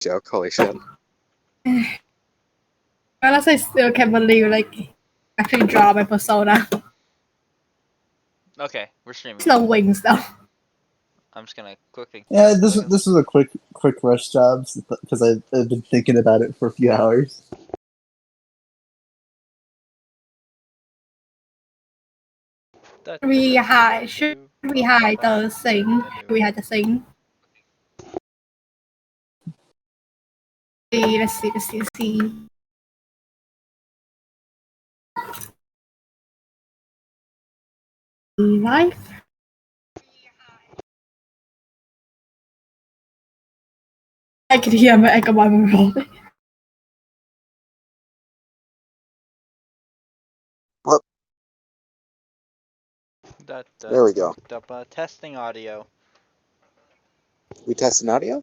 joke. Holy shit. Unless I still can't believe, like, actually draw my persona. Okay, we're streaming. There's no wings, though. I'm just gonna quickly. Yeah, this was a quick rush job because I've been thinking about it for a few hours. Should we hide the thing? Should we hide the thing? Let's see. Life. I can hear my echo roll. What? There we go. Testing audio. We testing audio?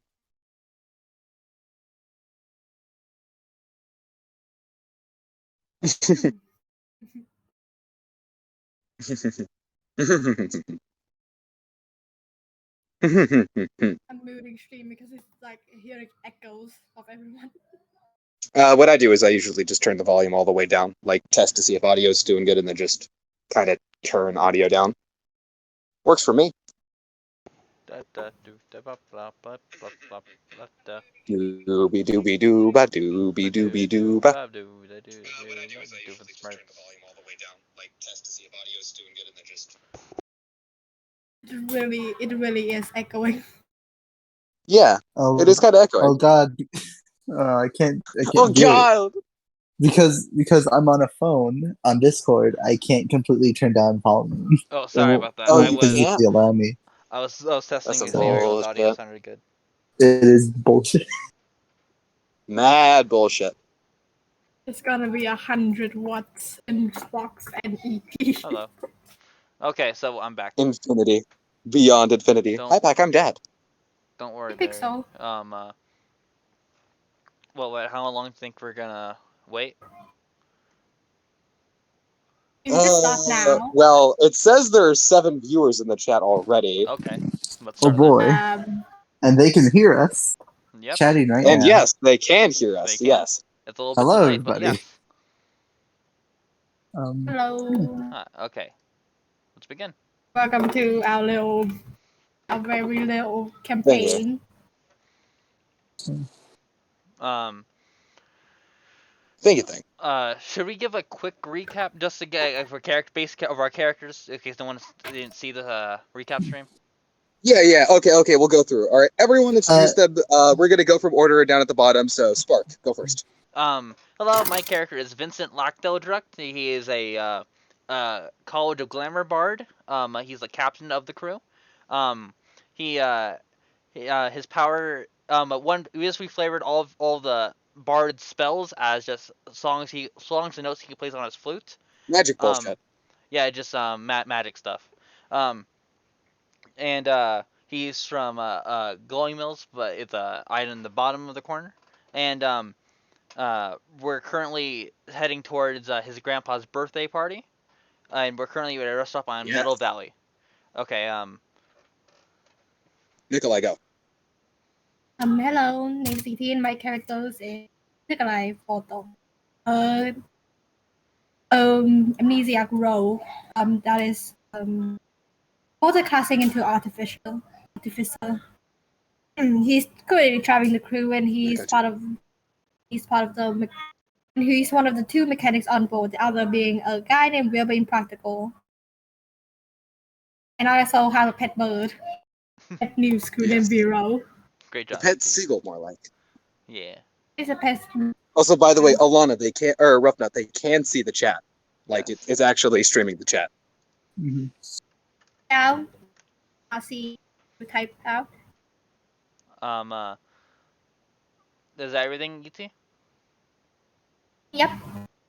I'm moving stream because it's like hearing echoes of everyone. What I do is I usually just turn the volume all the way down, like test to see if audio's doing good, and then just kind of turn audio down. Works for me. Dooby dooby dooba dooby dooby dooba. It really is echoing. Yeah, it is kind of echoing. Oh god, I can't. Oh god! Because I'm on a phone on Discord, I can't completely turn down volume. Oh, sorry about that. Oh, I physically allow me. I was testing to see if bullshit. the audio sounded good. It is bullshit. Mad bullshit. It's gonna be 100 watts in Xbox and EP. Hello. Okay, so I'm back. Infinity. Beyond infinity. Hi, Pac, I'm dead. Don't worry. I think so. Well, wait, how long do you think we're gonna wait? You can start now. Well, it says there are 7 viewers in the chat already. Okay. Oh boy. And they can hear us. Yep. Chatting right now. And yes, they can hear us. Yes. It's a little bit Hello, delayed, but everybody. yes. Hello. Okay. Let's begin. Welcome to our very little campaign. Thank you. Should we give a quick recap just to get for of our characters in case no one didn't see the recap stream? Yeah. Okay. We'll go through. All right, everyone introduce them. We're gonna go from order down at the bottom. So Spark, go first. Hello, my character is Vincent Lockdeldruck. He is a College of Glamour bard. He's the captain of the crew. His power. We just reflavored all the bard spells as just songs and notes he plays on his flute. Magic bullshit. Yeah, just magic stuff. And he's from Glowing Mills, but it's item in the bottom of the corner. And we're currently heading towards his grandpa's birthday party, and we're currently at a rest stop on Meadow Valley. Okay. Nikolai, go. Hello, name 18. My characters is Nikolai Photo. Amnesiac role. That is multi-classing into artificer. He's currently driving the crew, and he's one of the 2 mechanics on board. The other being a guy named Will being practical. And I also have a pet bird. Pet news crew named Vero. Great job. A pet seagull, more like. Yeah. It's a pet. Also, by the way, Alana, they can't, or Roughnut, they can see the chat. Like, it's actually streaming the chat. Mm-hmm. Yeah. I'll see you type out. Is that everything, ET? Yep.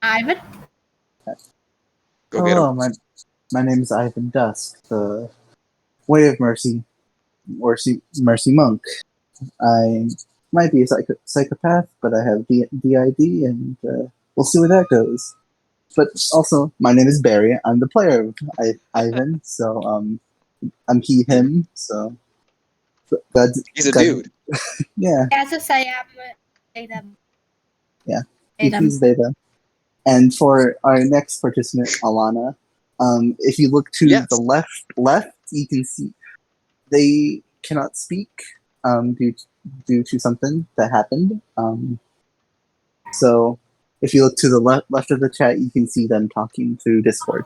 Ivan. Go get him. My name is Ivan Dusk, the Way of Mercy monk. I might be a psychopath, but I have DID, and we'll see where that goes. But also, my name is Barry. I'm the player of Ivan, so I'm he, him. So God, He's a God- dude. Yeah, Yeah, just say say them. Yeah. Say them. he's Veda. And for our next participant, Alana, if you look to Yes. the left, you can see they cannot speak due to something that happened. So if you look to the left of the chat, you can see them talking through Discord.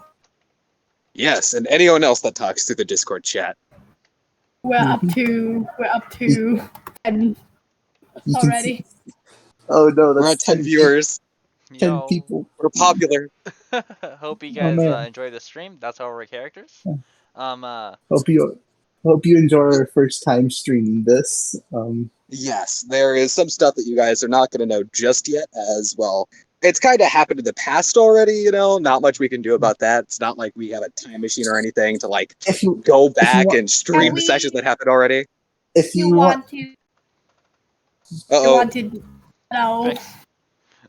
Yes, and anyone else that talks through the Discord chat. We're up to 10 You can already. see. Oh no, We're that's at 10 viewers. 10 Yo. people. We're popular. Hope you Oh, guys man. enjoy the stream. That's our characters. Yeah. Um. Hope you enjoy our first time streaming this. Yes, there is some stuff that you guys are not going to know just yet as well. It's kind of happened in the past already, you know, not much we can do about that. It's not like we have a time machine or anything to like If you go back want- and stream Can the we- sessions that happened already. if You you want to? You Uh-oh. want to? No.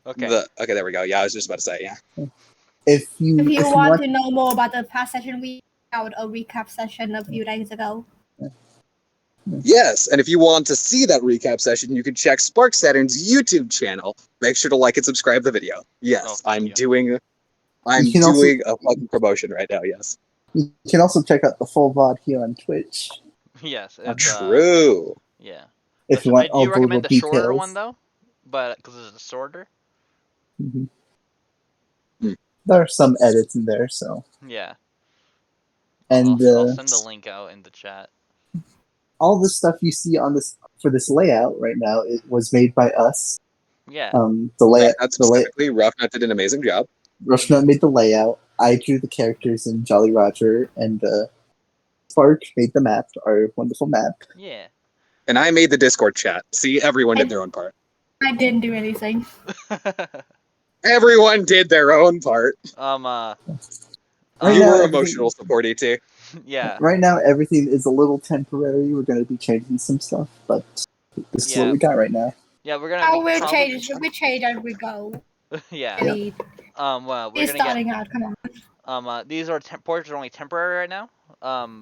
Okay. Okay, there we go. Yeah, I was just about to say, yeah. if you If you if you want want to know more about the past session, we held a recap session a few days ago. Yes, and if you want to see that recap session, you can check Spark Saturn's YouTube channel. Make sure to like and subscribe to the video. Yes, Oh, thank I'm you. doing You can also- a fucking promotion right now, yes. you can also check out the full VOD here on Twitch Yes. It's, True. yeah. if you I want all do the little recommend the shorter details. one though, but because it's shorter. Mhm. Hmm. There are some edits in there, so Yeah. and I'll send the link out in the chat. all the stuff you see on this for this layout right now, it was made by us. Yeah. The layout, Not specifically, Roughnut did an amazing job. Rushnut made the layout. I drew the characters in Jolly Roger, and Spark made the map, our wonderful map. Yeah. And I made the Discord chat. See, everyone did their own part. I didn't do anything. Everyone did their own part. Right You now, were everything- emotional support, ET. yeah. Right now, everything is a little temporary. We're going to be changing some stuff, but this is Yeah. what we got right now. Yeah, we're gonna Oh, be we'll probably- change. We change as we go. yeah. Really. Well, we're It's gonna get starting out. Come on. these are portraits are only temporary right now.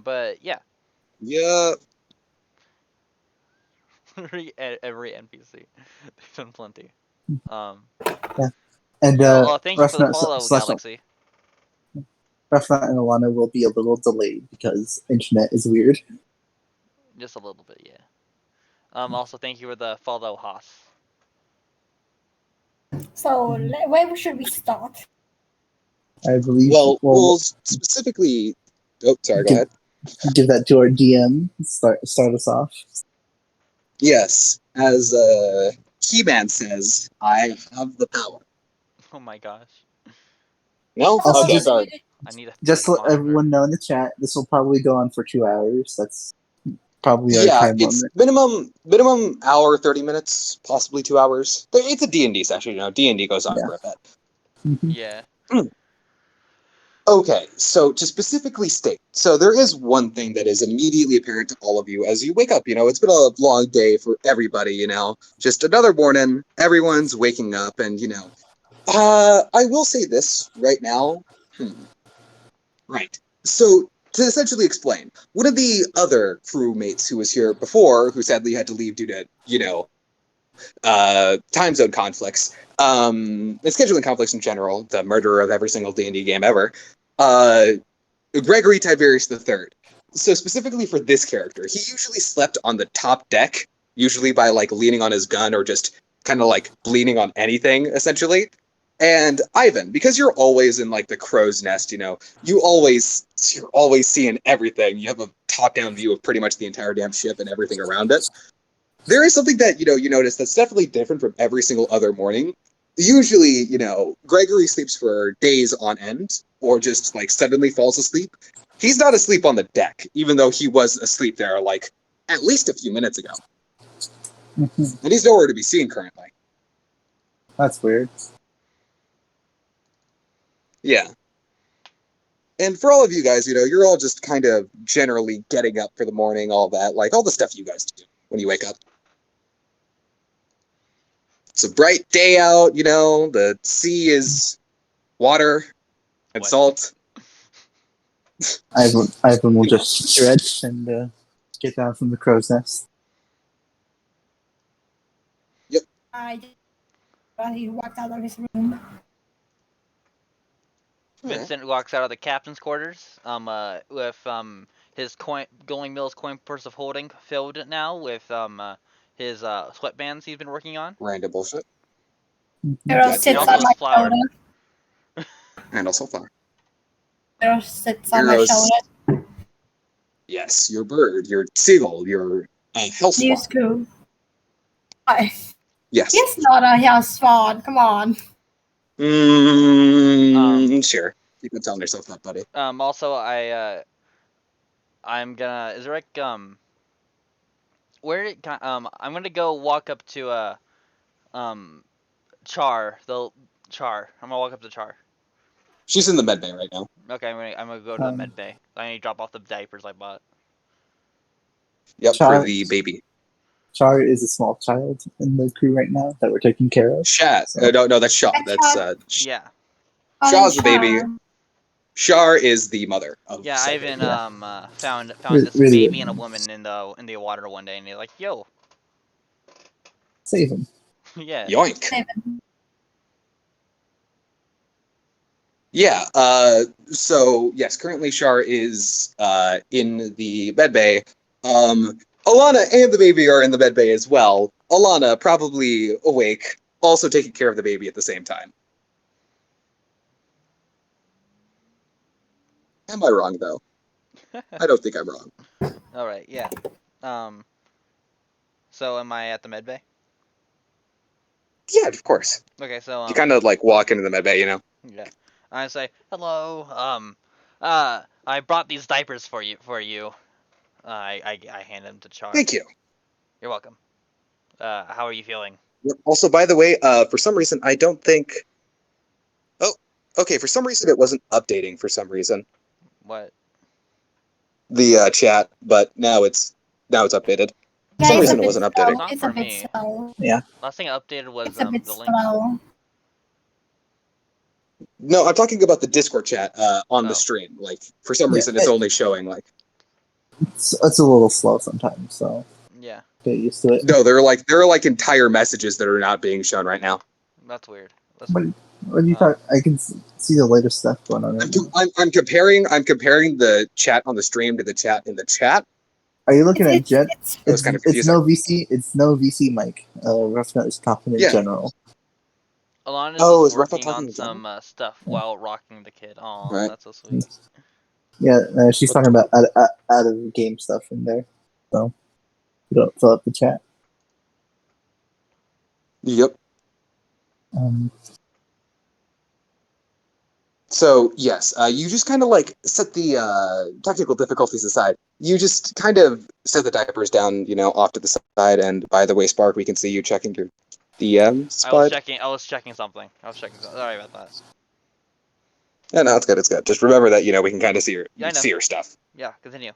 But yeah. Yeah. Every NPC. They've done plenty. And Thank you for the Rushnut follow, Galaxy. and Alana will be a little delayed because internet is weird. Just a little bit, yeah. Also thank you for the follow, Haas. So, where should we start? I believe. Well, we'll we'll specifically. Oh, sorry. Go ahead. give that to our DM. Start us off. Yes, as Keyman says, I have the power. Oh my gosh. No, Also- okay, sorry. I need a Just to let monitor. everyone know in the chat, this will probably go on for 2 hours. That's probably our Yeah, time it's limit. minimum hour, 30 minutes, possibly 2 hours. It's a D&D session, you know. D&D goes on Yeah. for a bit. Mhm. Yeah. Okay, so to specifically state, so there is one thing that is immediately apparent to all of you as you wake up. You know, it's been a long day for everybody, you know. Just another morning, everyone's waking up, and, you know. I will say this right now. Right. So, to essentially explain, one of the other crewmates who was here before, who sadly had to leave due to, you know, time zone conflicts, and scheduling conflicts in general, the murderer of every single D&D game ever, Gregory Tiberius III. So specifically for this character, he usually slept on the top deck, usually by like leaning on his gun or just kind of like leaning on anything, essentially. And Ivan, because you're always in like the crow's nest, you know, you're always seeing everything. You have a top-down view of pretty much the entire damn ship and everything around it. There is something that, you know, you notice that's definitely different from every single other morning. Usually, you know, Gregory sleeps for days on end or just like suddenly falls asleep. He's not asleep on the deck, even though he was asleep there like at least a few minutes ago. Mhm. And he's nowhere to be seen currently. That's weird. Yeah. And for all of you guys, you know, you're all just kind of generally getting up for the morning, all that, like all the stuff you guys do when you wake up. It's a bright day out, you know, the sea is water and What? salt. Ivan will just stretch and get down from the crow's nest. He walked out of his room. Vincent walks out of the captain's quarters. With his Going Mills coin purse of holding filled now with his sweatbands he's been working on. Random bullshit. Hero Yeah, sits also on my flour. shoulder. And also far. Hero sits on my Heroes. shoulder. Yes, your bird, your seagull, your health You swan. screw. Why? Yes. He's not a house spawn. Come on. Sure. You can tell yourself that, buddy. Also, I'm gonna. Is there like where did I'm gonna go walk up to Char. I'm gonna walk up to Char. She's in the med bay right now. Okay, I'm gonna go to the med bay. I need to drop off the diapers I bought. Yep, Char- for the baby. Char is a small child in the crew right now that we're taking care of. Shat. So- No, that's Shaw. That's Yeah. Shaw's the baby. Shar is the mother. Yeah, Psycho. Ivan found Really- this really baby good. and a woman in the water one day, and he's like, "Yo, Save him. yeah." Yoink. Yeah. So yes, currently Shar is in the med bay. Alana and the baby are in the med bay as well. Alana probably awake, also taking care of the baby at the same time. Am I wrong though? I don't think I'm wrong. All right, yeah. So am I at the med bay? Yeah, of course. Okay, so You kind of like walk into the med bay, you know. yeah. I say, "Hello. I brought these diapers for you. I hand them to Char. Thank you. You're welcome. How are you feeling? Also, by the way, for some reason, I don't think. Oh, okay. For some reason, it wasn't updating. For some reason, What? the chat, but now it's updated. For some reason, it wasn't updating. Not It's for a bit me. slow. Last thing I updated was It's a bit the link. slow. No, I'm talking about the Discord chat on Oh. the stream. Like, for some Yeah, reason, it's only showing like. It's a little slow sometimes, so Yeah, get used to it. No, there are like entire messages that are not being shown right now. that's weird. What do you thought? I can see the latest stuff going on right now. I'm comparing the chat on the stream to the chat in the chat. Are you looking at Jet? It was kind of It's confusing. no VC. It's no VC mic. Roughnut is talking in Yeah. general. Alana Oh, is is Rafa working talking on in some stuff while rocking the kid. Oh, Right. that's so sweet. Yeah, she's talking about out of game stuff in there. So you don't fill up the chat. Yep. Um, So yes, you just kind of like set the technical difficulties aside. You just kind of set the diapers down, you know, off to the side. And by the way, Spark, we can see you checking your DMs. I was checking something. Sorry about that. Yeah, no, it's good. It's good. Just remember that we can kind of see Yeah, I know. your stuff. Yeah, continue.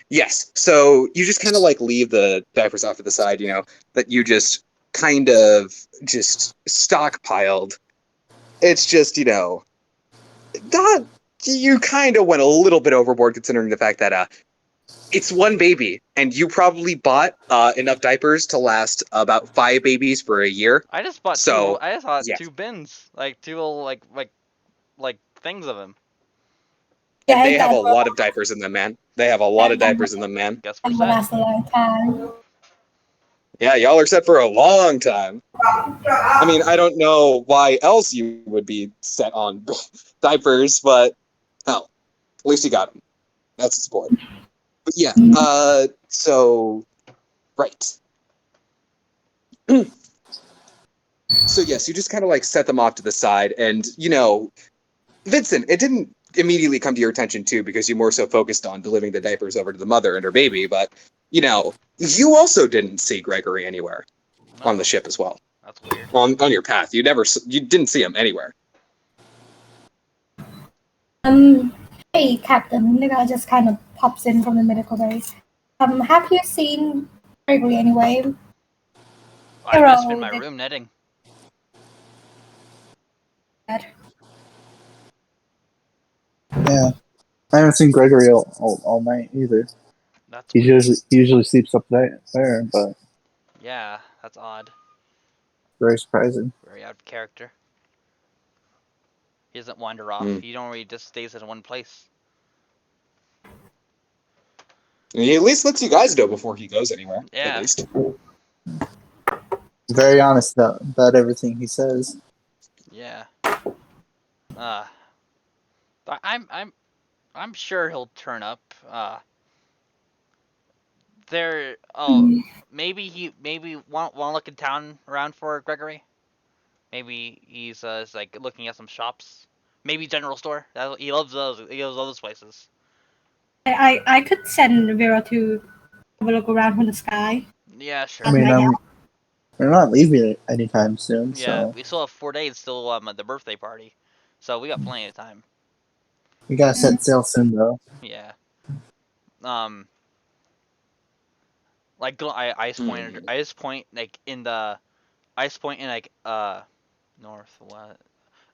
Yes. So you just kind of like leave the diapers off to the side, that you just kind of just stockpiled. It's just, not, you kind of went a little bit overboard considering the fact that it's one baby and you probably bought enough diapers to last about 5 babies for a year. I just bought So, two. I just bought yeah. 2 bins, like 2 little like things of them. And they have a lot of diapers in them, man. They have a lot of diapers in them, man. Guess we're It will set. last a long time. Yeah, y'all are set for a long time. I mean, I don't know why else you would be set on diapers, but hell, at least you got them. That's the sport. But yeah, so, right. So yes, you just kind of like set them off to the side, and Vincent, it didn't immediately come to your attention too because you more so focused on delivering the diapers over to the mother and her baby, but you also didn't see Gregory anywhere on the ship as well. That's weird. On your path, you didn't see him anywhere. Hey, Captain. The guy just kind of pops in from the medical bay. Have you seen Gregory anyway? I've just been in my room knitting. yeah, I haven't seen Gregory all night either. That's He weird. usually sleeps up there, but Yeah, That's odd. Very surprising. Very out of character. He doesn't wander off. Hmm. He normally just stays in one place. He at least lets you guys know before he goes anywhere. At Yeah. least. Very honest about everything he says. Yeah. But I'm sure he'll turn up. There. Oh, maybe want to look in town around for Gregory. Maybe he's is like looking at some shops. Maybe general store. He loves those. He loves those places. I could send Vera to have a look around from the sky. Yeah, I sure. mean, Right now. we're not leaving anytime soon, Yeah, so we still have 4 days till at the birthday party, so we got plenty of time. we gotta set sail soon, though. Yeah. Like I just point like in the ice point in like northwest.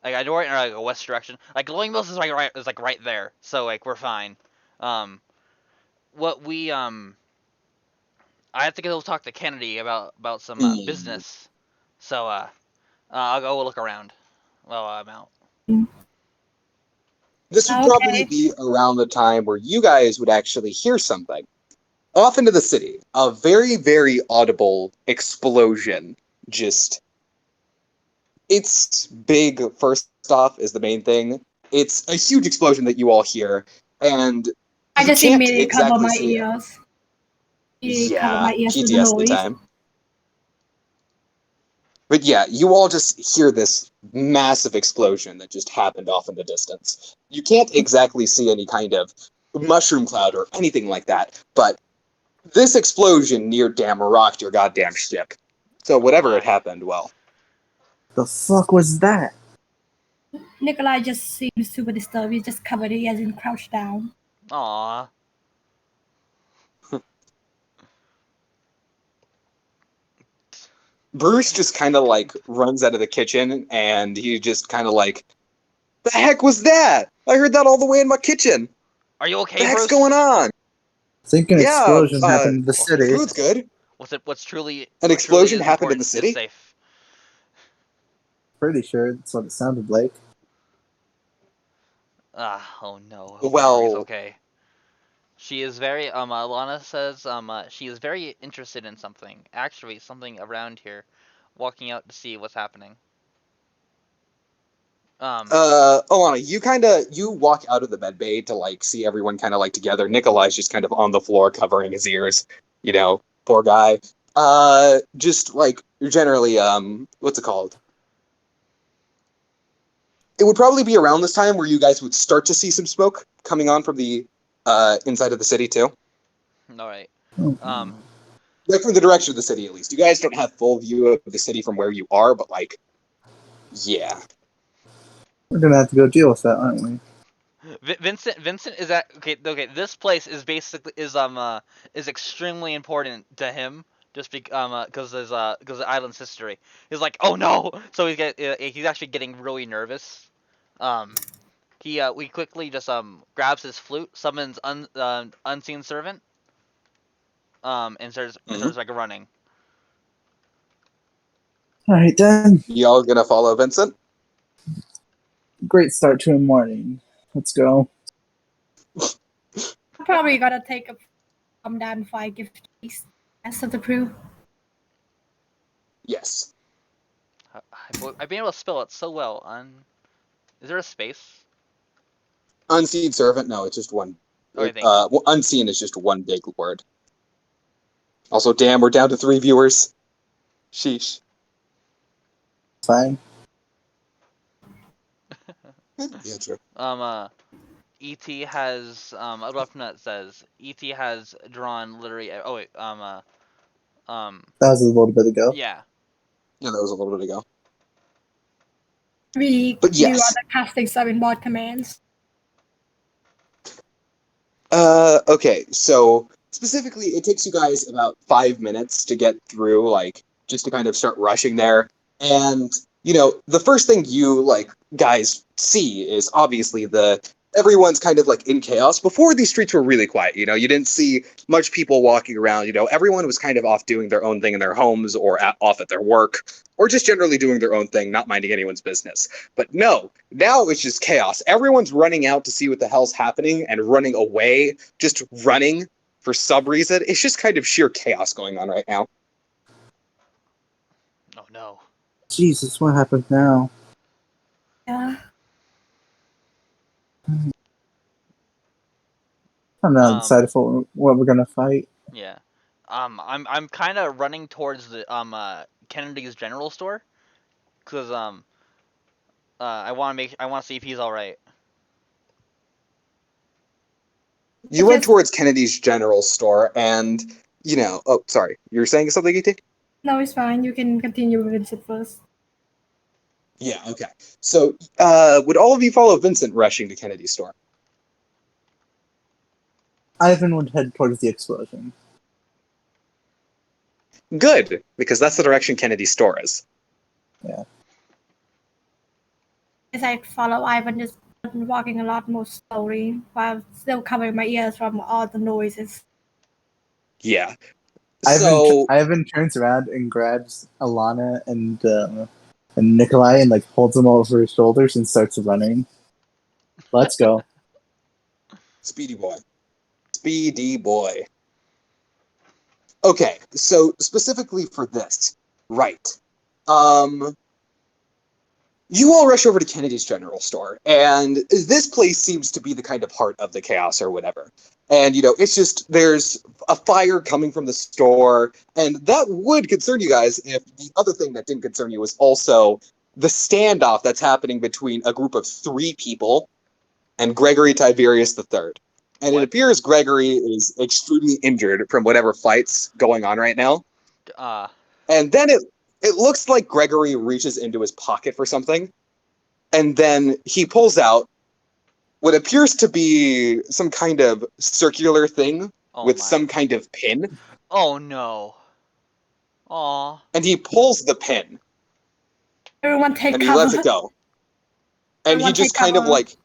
Like I know right in like a west direction. Like Glowing Mills is right there, so like we're fine. What we I have to go talk to Kennedy about some business, so I'll go look around while I'm out. This would probably be around the time where you guys would actually hear something. Off into the city, a very, very audible explosion. It's big, first off, is the main thing. It's a huge explosion that you all hear, and I you just can't immediately cover exactly my see it. ears. Cover Yeah, my ears with the PTSD noise. time. But yeah, you all just hear this massive explosion that just happened off in the distance. You can't exactly see any kind of mushroom cloud or anything like that, but this explosion near damn rocked your goddamn ship. So whatever had happened, well. The fuck was that? Nikolai just seems super disturbed. He's just covered it as in crouched down. Aww. Bruce just kind of like runs out of the kitchen and he just kind of like, the heck was that? I heard that all the way in my kitchen. Are you okay, The heck's Bruce? going on? I think an Yeah, explosion happened in the city. Food's good. What's truly An explosion happened in the important city? is safe. Pretty sure that's what it sounded like. Oh no. Well- Gregory's okay. She is very Alana says she is very interested in something. Actually, something around here. Walking out to see what's happening. Alana, you walk out of the med bay to like see everyone kind of like together. Nikolai's just kind of on the floor covering his ears. You know, poor guy. Just like generally, what's it called? It would probably be around this time where you guys would start to see some smoke coming on from the inside of the city too. All right. Like from the direction of the city, at least. You guys don't have full view of the city from where you are, but like, yeah. We're gonna have to go deal with that, aren't we? Vincent is at okay. This place is basically is extremely important to him just because of the island's history. He's like, oh no, so he's actually getting really nervous. We quickly just grabs his flute, summons unseen servant, and starts like running. All right then. Y'all gonna follow Vincent? Great start to a morning. Let's go. Probably gotta take a calm down before I give the rest of the crew. Yes. I've been able to spell it so well. Is there a space? Unseen servant? No, it's just one. Okay, thank you. Well, unseen is just one big word. Also, damn, we're down to 3 viewers. Sheesh. Fine. Yeah, true. E.T. has a rough nut says E.T. has drawn literally. Oh wait, That was a little bit ago. yeah. Yeah, that was a little bit ago. We But do yes. other casting summon bot commands. Okay, so specifically, it takes you guys about 5 minutes to get through, like, just to kind of start rushing there. And, you know, the first thing you, like, guys see is obviously the everyone's kind of like in chaos. Before, these streets were really quiet. You know, you didn't see much people walking around. You know, everyone was kind of off doing their own thing in their homes or off at their work, or just generally doing their own thing, not minding anyone's business. But no, now it's just chaos. Everyone's running out to see what the hell's happening and running away, just running for some reason. It's just kind of sheer chaos going on right now. Oh no. Jesus, what happened now? Yeah. I'm not decided for what we're gonna fight. Yeah. I'm kind of running towards the Kennedy's general store, cause I want to see if he's all right. You went towards Kennedy's general store, and you know. Oh, sorry. You're saying something, E.T.? No, it's fine. You can continue with Vincent first. Yeah. Okay. So, would all of you follow Vincent rushing to Kennedy's store? Ivan would head towards the explosion. Good, because that's the direction Kennedy's store is. Yeah. As I follow Ivan, just walking a lot more slowly while still covering my ears from all the noises. Yeah. So Ivan turns around and grabs Alana and Nikolai and like holds them over his shoulders and starts running. Let's go. Speedy boy. Speedy boy. Okay, so specifically for this, right. You all rush over to Kennedy's general store, and this place seems to be the kind of heart of the chaos or whatever. And, you know, it's just, there's a fire coming from the store, and that would concern you guys if the other thing that didn't concern you was also the standoff that's happening between a group of 3 people and Gregory Tiberius III. And it appears Gregory is extremely injured from whatever fight's going on right now. And then it looks like Gregory reaches into his pocket for something, and then he pulls out what appears to be some kind of circular thing with some kind of pin. Oh no. Aw. And he pulls the pin. Everyone take and cover. he lets it go. And Everyone he just take kind of cover. like...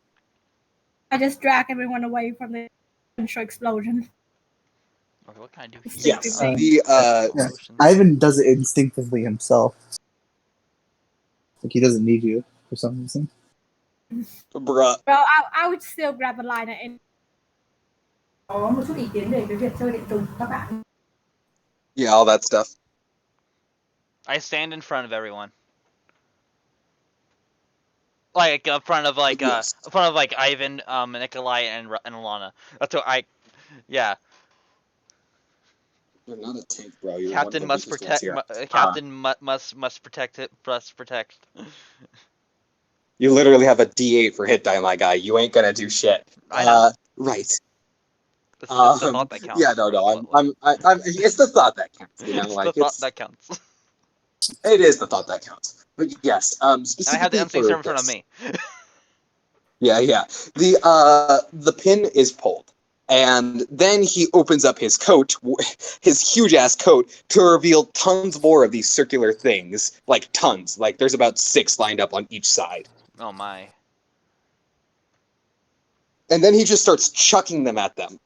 I just drag everyone away from the explosion. Okay, what can I do? Yes. Yeah. Ivan does it instinctively himself. Like he doesn't need you for some reason. Bruh. Well, I would still grab a liner and... Có một chút ý kiến về cái việc chơi điện tử các bạn. Yeah, all that stuff. I stand in front of everyone. Like in front of like Yes. in front of like Ivan, Nikolai, and Alana. That's what I. Yeah. You're not a tank, bro. You're Captain one of the must weakest protect. ones here. Captain must protect it. Must protect. You literally have a D8 for hit die, my guy. You ain't gonna do shit. I know. Right. It's the thought that counts. Yeah, no. I'm. It's the thought that counts. You know, it's like the thought that counts. It is the thought that counts. But yes, specifically I have the MC server in front of me. Yeah. The pin is pulled, and then he opens up his coat, his huge ass coat, to reveal tons more of these circular things, like tons. Like there's about 6 lined up on each side. Oh my. And then he just starts chucking them at them.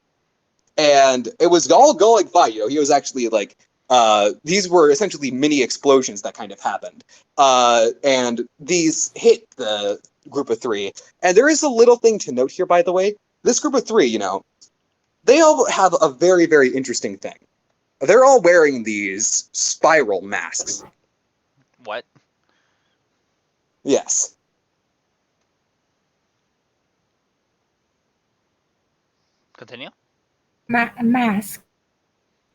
And it was all going fine. You know, he was actually like, these were essentially mini explosions that kind of happened. And these hit the group of 3. And there is a little thing to note here, by the way. This group of 3, you know, they all have a very, very interesting thing. They're all wearing these spiral masks. What? Yes. Continue. Mask.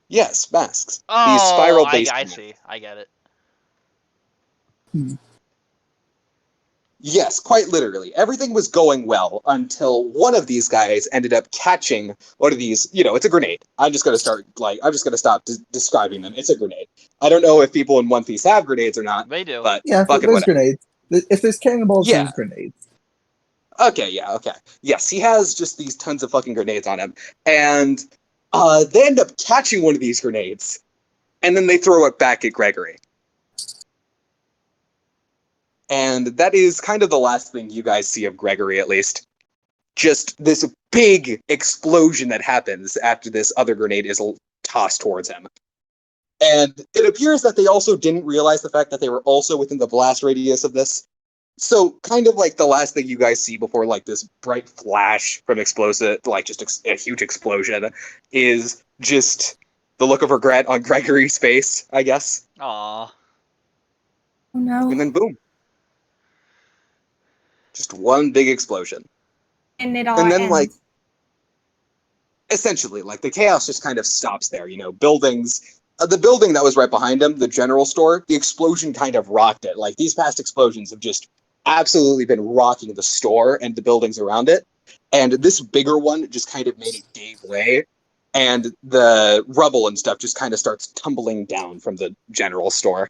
Yes, masks. Oh, These spiral-based I masks. see. I get it. Yes, quite literally. Everything was going well until one of these guys ended up catching one of these, you know, it's a grenade. I'm just going to stop describing them. It's a grenade. I don't know if people in One Piece have grenades or not. They do. But Yeah, fucking there's whatever. grenades. If there's cannonballs, Yeah. there's grenades. Okay. Yes, he has just these tons of fucking grenades on him. And they end up catching one of these grenades, and then they throw it back at Gregory. And that is kind of the last thing you guys see of Gregory, at least. just this big explosion that happens after this other grenade is tossed towards him. And it appears that they also didn't realize the fact that they were also within the blast radius of this. So kind of like the last thing you guys see before like this bright flash from explosive, like just a huge explosion, is just the look of regret on Gregory's face, I guess. Aww. Oh no. And then boom. Just one big explosion. And it all And then ends. like essentially like the chaos just kind of stops there, buildings. The building that was right behind him, the general store, the explosion kind of rocked it. Like these past explosions have just absolutely been rocking the store and the buildings around it. And this bigger one just kind of made it gave way. And the rubble and stuff just kind of starts tumbling down from the general store.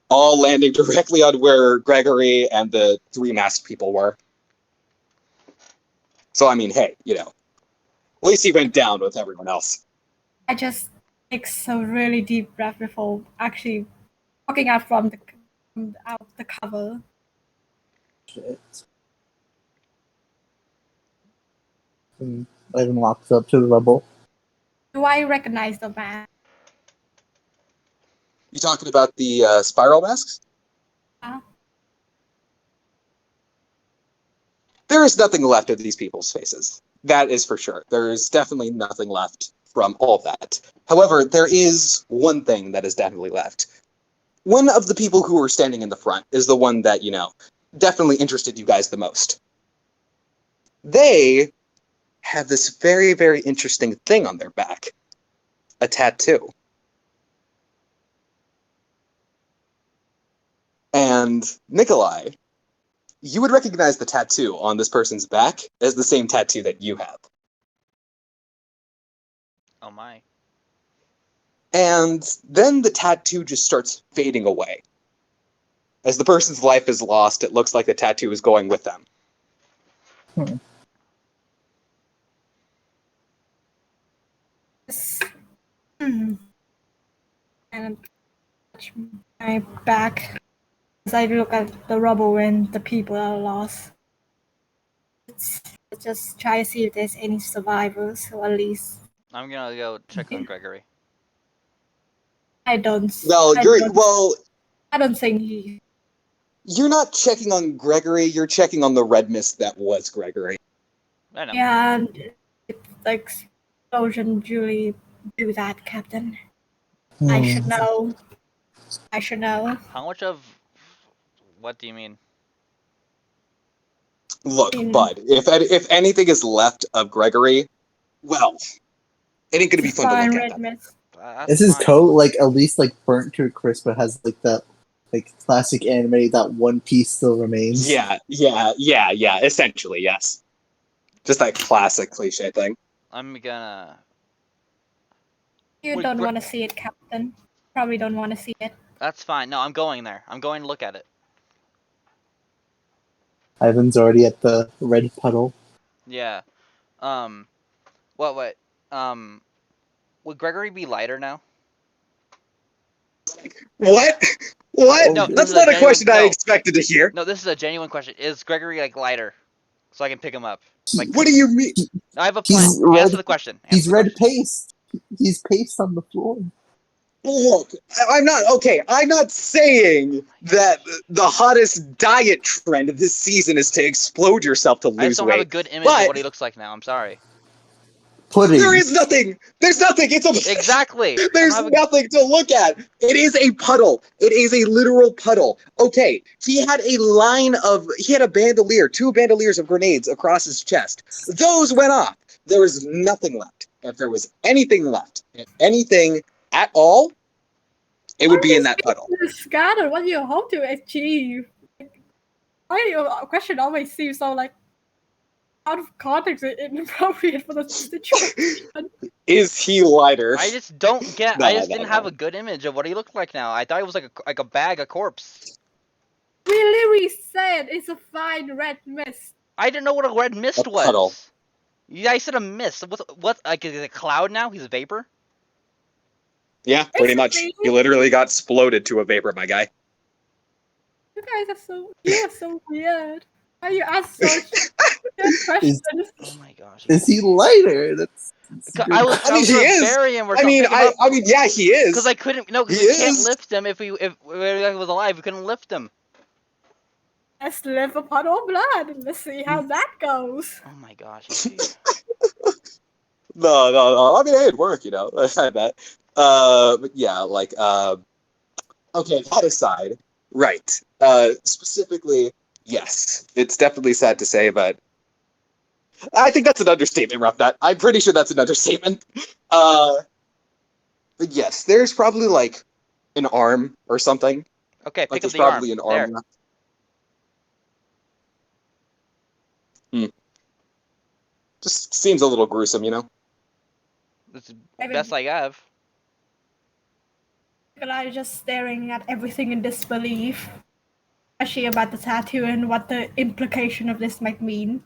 All landing directly on where Gregory and the 3 masked people were. So, I mean, hey, at least he went down with everyone else. I just take a really deep breath before actually walking out from the cover. Shit. And Ivan walks up to the rubble. Do I recognize the man? You talking about the spiral masks? Yeah. There is nothing left of these people's faces. That is for sure. There is definitely nothing left from all of that. However, there is one thing that is definitely left. One of the people who were standing in the front is the one that, definitely interested you guys the most. They have this very, very interesting thing on their back. A tattoo. And Nikolai, you would recognize the tattoo on this person's back as the same tattoo that you have. Oh my. And then the tattoo just starts fading away. As the person's life is lost, it looks like the tattoo is going with them. And I touch my back as I look at the rubble and the people are lost. Let's just try to see if there's any survivors, or at least I'm gonna go check on Gregory. I don't. Well, I don't think you're not checking on Gregory, you're checking on the red mist that was Gregory. I know. Yeah, like explosion usually do that, Captain. I should know. I should know. How much of... What do you mean? Look, bud, if anything is left of Gregory, well, it ain't gonna be fun to Fine, look red at. mist. Is his coat at least burnt to a crisp, but has that classic anime that one piece still remains? Yeah, essentially, yes. Just that classic cliche thing. I'm gonna... You Wait, don't want to see it, Captain. Probably don't want to see it. That's fine. No, I'm going there. I'm going to look at it. Ivan's already at the red puddle. Yeah. What? Would Gregory be lighter now? What? What? No, That's not a question I expected to hear. No, this is a genuine question. Is Gregory lighter, so I can pick him up? What do you mean? I have a plan. Answer the question. He's red paste. He's paste on the floor. Look, I'm not saying that the hottest diet trend of this season is to explode yourself to lose weight. I just don't have a good image of what he looks like now. I'm sorry. Pudding. There is nothing. There's nothing. It's a exactly. There's nothing to look at. It is a puddle. It is a literal puddle. Okay, he had a bandolier, 2 bandoliers of grenades across his chest. Those went off. There was nothing left. If there was anything left, anything at all, it would be in that puddle. Scattered. What do you hope to achieve? Why your question always seems so out of context and inappropriate for the situation? Is he lighter? I just don't get. I just didn't have a good image of what he looked like now. I thought it was like a bag of corpse. We literally said it's a fine red mist. I didn't know what a red mist was. Puddle. Yeah, I said a mist. What? Like, is it a cloud now? He's a vapor? Yeah, pretty much. He literally got exploded to a vapor, my guy. You guys are so weird. Why you ask such Good question. Oh my gosh. Is he lighter? That's a I good was I mean, he gonna is. bury him or I something. mean, Pick him up. I mean, yeah, he is. Because I couldn't. No, because He we can't is. lift him if he was alive. We couldn't lift him. Let's live upon our blood and let's see how that goes. Oh my gosh. Okay. No. I mean, it'd work, I bet. But yeah, like, okay, that aside, right. Specifically, yes, it's definitely sad to say, but I think that's an understatement, Rough Nut. I'm pretty sure that's an understatement. But yes, there's probably like an arm or something. Okay. Like Pick up there's the arm. probably an There. arm left. Just seems a little gruesome. That's the I mean, best I have. Nikolai just staring at everything in disbelief, especially about the tattoo and what the implication of this might mean.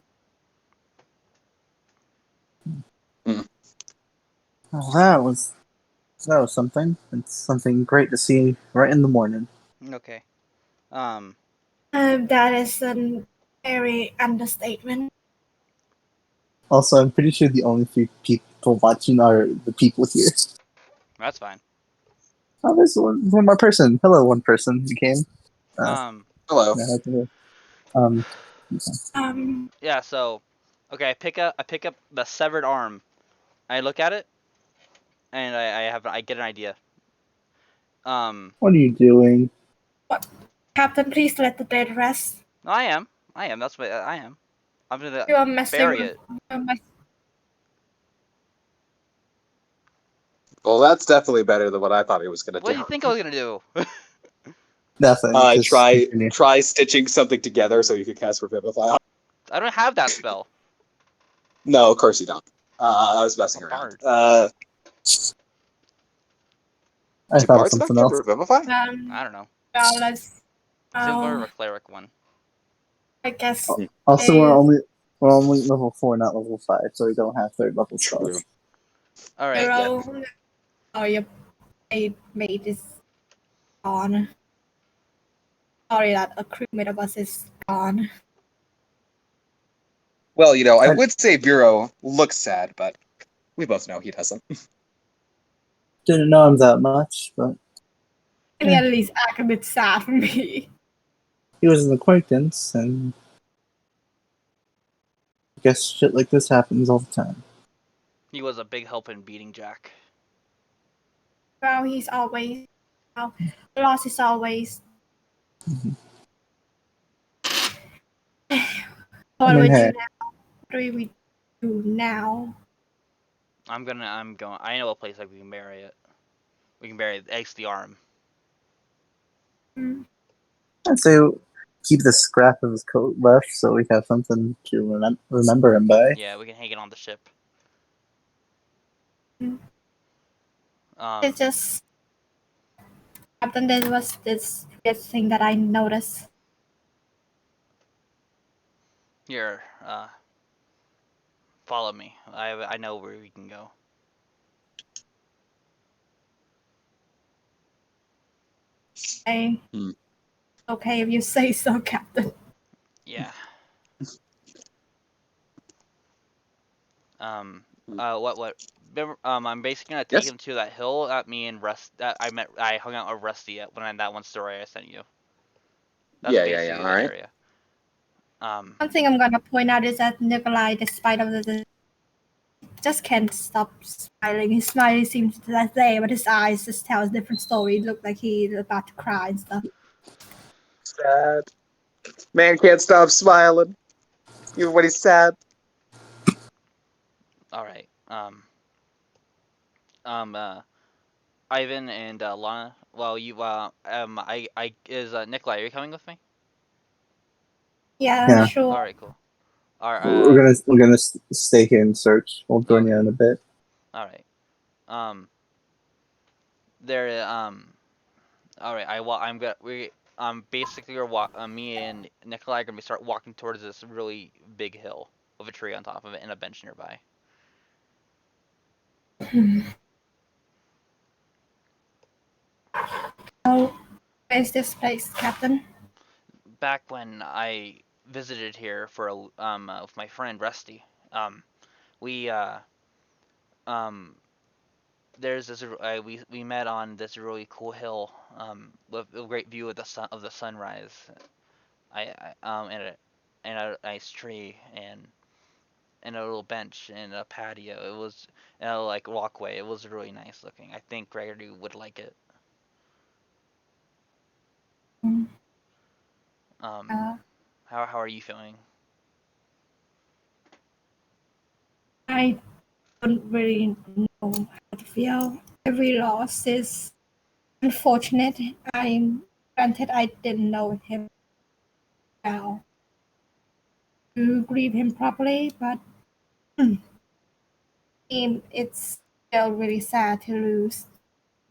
Well, that was something. It's something great to see right in the morning. Okay. That is a very understatement. Also, I'm pretty sure the only few people watching are the people here. That's fine. Oh, there's one more person. Hello, one person who came. Hello. Yeah. So, okay. I pick up the severed arm. I look at it, and I get an idea. What are you doing? Captain, please let the dead rest. No, I am. That's what I am. I'm gonna You are messing bury with. it. Well, that's definitely better than what I thought he was gonna What do do. you think I was gonna do? Nothing. just Try continue. stitching something together so you could cast Revivify. I don't have that spell. No, of course you don't. I was messing I'm around. bard. I Do thought of bards not something get else. Revivify? I don't know. Well, let's. Seems more of Well, a cleric one. I guess. Also, we're is only level 4, not level 5, so we don't have third level True. spells. All right. your Yeah. own. Oh, your mate is gone. Sorry that a crewmate of us is gone. Well, I would say Bureau looks sad, but we both know he doesn't. Didn't know him that much, but Can you at least act a bit sad for me? he was an acquaintance, and I guess shit like this happens all the time. He was a big help in beating Jack. Well, he's always. Well, loss is always. What do we hey, do now? What do we do now? I'm going. I know a place like we can bury it. We can bury the arm. I'd say keep the scrap of his coat left so we have something to remember him by. Yeah, we can hang it on the ship. It's just. Captain, there was this weird thing that I noticed. Here, follow me. I know where we can go. Okay. Okay, if you say so, Captain. Yeah. What? I'm basically gonna take Yes? him to that hill that me and That I hung out with Rusty at that one story I sent you. That's Yeah. basically All the right. area. One thing I'm gonna point out is that Nikolai, despite of the just can't stop smiling. His smile seems the same, but his eyes just tell a different story. It looked like he's about to cry and stuff. Sad. Man can't stop smiling, even when he's sad. All right. Ivan and Lana. Well, is Nikolai. Are you coming with me? Yeah, Yeah. sure. All right, cool. All right. We're gonna stay here and search. We'll join you in a bit. All right. There. All right. I'm gonna. Basically, me and Nikolai are gonna start walking towards this really big hill with a tree on top of it and a bench nearby. Oh, where's this place, Captain? Back when I visited here for with my friend Rusty. We there's this we met on this really cool hill with a great view of the sunrise. And a nice tree and a little bench and a patio. It was and a like walkway. It was really nice looking. I think Gregory would like it. Mm. Um, how are you feeling? I don't really know how to feel. Every loss is unfortunate. I'm granted I didn't know him well to grieve him properly, but it's still really sad to lose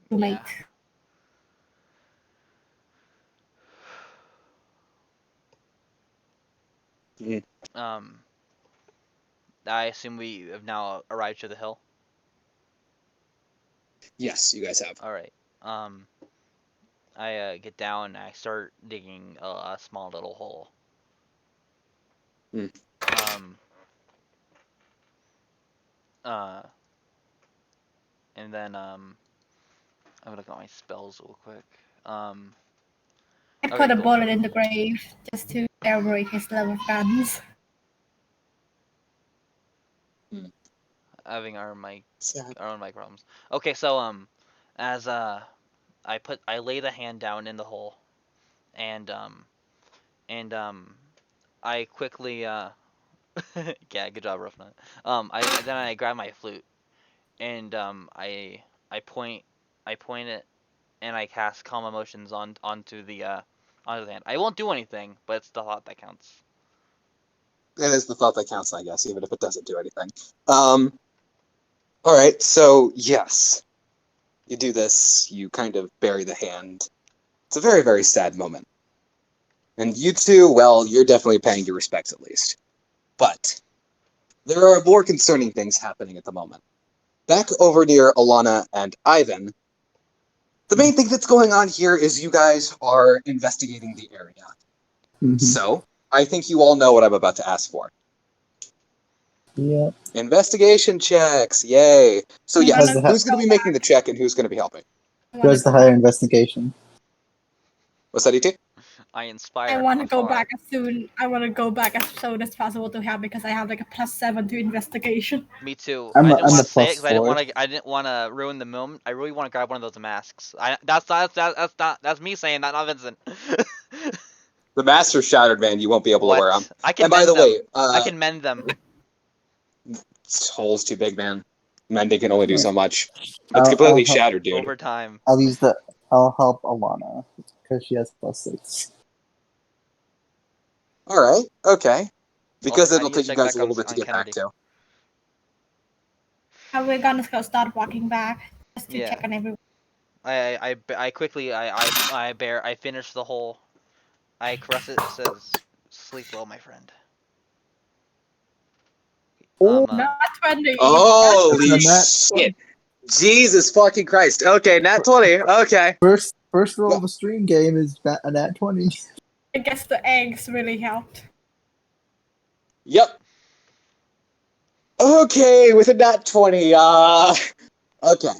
your Yeah. mate. Mhm. Um, I assume we have now arrived to the hill. Yes, you guys have. All right. Um, I get down and I start digging a small little hole. Hmm. Um, uh, and then I'm gonna look at my spells real quick. I Okay, put a cool. bullet in the grave just to celebrate his love of guns. Having Sad. our own mic problems. Okay, so as I lay the hand down in the hole, and and I quickly yeah, good job, Roughnut. I grab my flute and I point it and I cast calm emotions onto the hand. I won't do anything, but it's the thought that counts. It is the thought that counts, I guess, even if it doesn't do anything. All right, so yes, you do this. You kind of bury the hand. It's a very, very sad moment. And you two, well, you're definitely paying your respects at least. But there are more concerning things happening at the moment. Back over near Alana and Ivan, the main thing that's going on here is you guys are investigating the area. Mhm. So, I think you all know what I'm about to ask for. Yeah. Investigation checks, yay! So I'm yes, gonna who's going to be go making the back. check and who's going to be helping? I Who wanna has the go higher back. investigation? What's that, ET? I I inspire want to go afar. back as soon. I want to go back as soon as possible to help because I have like a +7 to investigation. Me too. I'm I a, didn't I'm want the to say it plus because I didn't four. want to. I didn't want to ruin the moment. I really want to grab one of those masks. That's me saying that, not Vincent. The master's shattered, man. You won't be able to wear them. What? I can And by mend the way, them. I can mend them. this hole's too big, man. Mending can only do Yeah. so much. It's I'll completely help. shattered, dude. Over time. I'll help Alana because she has +6. All right, okay. Because Also, I it'll need to take you check guys back a little bit to on get back Kennedy. to. And we're gonna go start walking back just to Yeah. check on everyone. I quickly I finish the hole. I caress it. It says, "Sleep well, my friend." Oh, Not 20. Holy That's a nat shit! Jesus fucking Christ! Okay, nat 20. Okay. first roll of the stream game is a nat 20. I guess the eggs really helped. Yep. Okay, with a nat 20. Okay.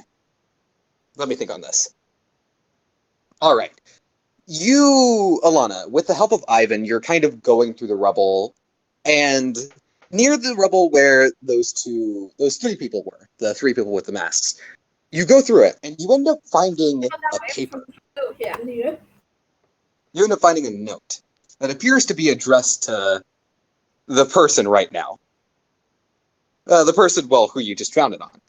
Let me think on this. All right. You, Alana, with the help of Ivan, you're kind of going through the rubble, and near the rubble where those three people were, the three people with the masks, you go through it, and you end up finding a paper. You end up finding a note that appears to be addressed to the person right now. The person, well, who you just found it on.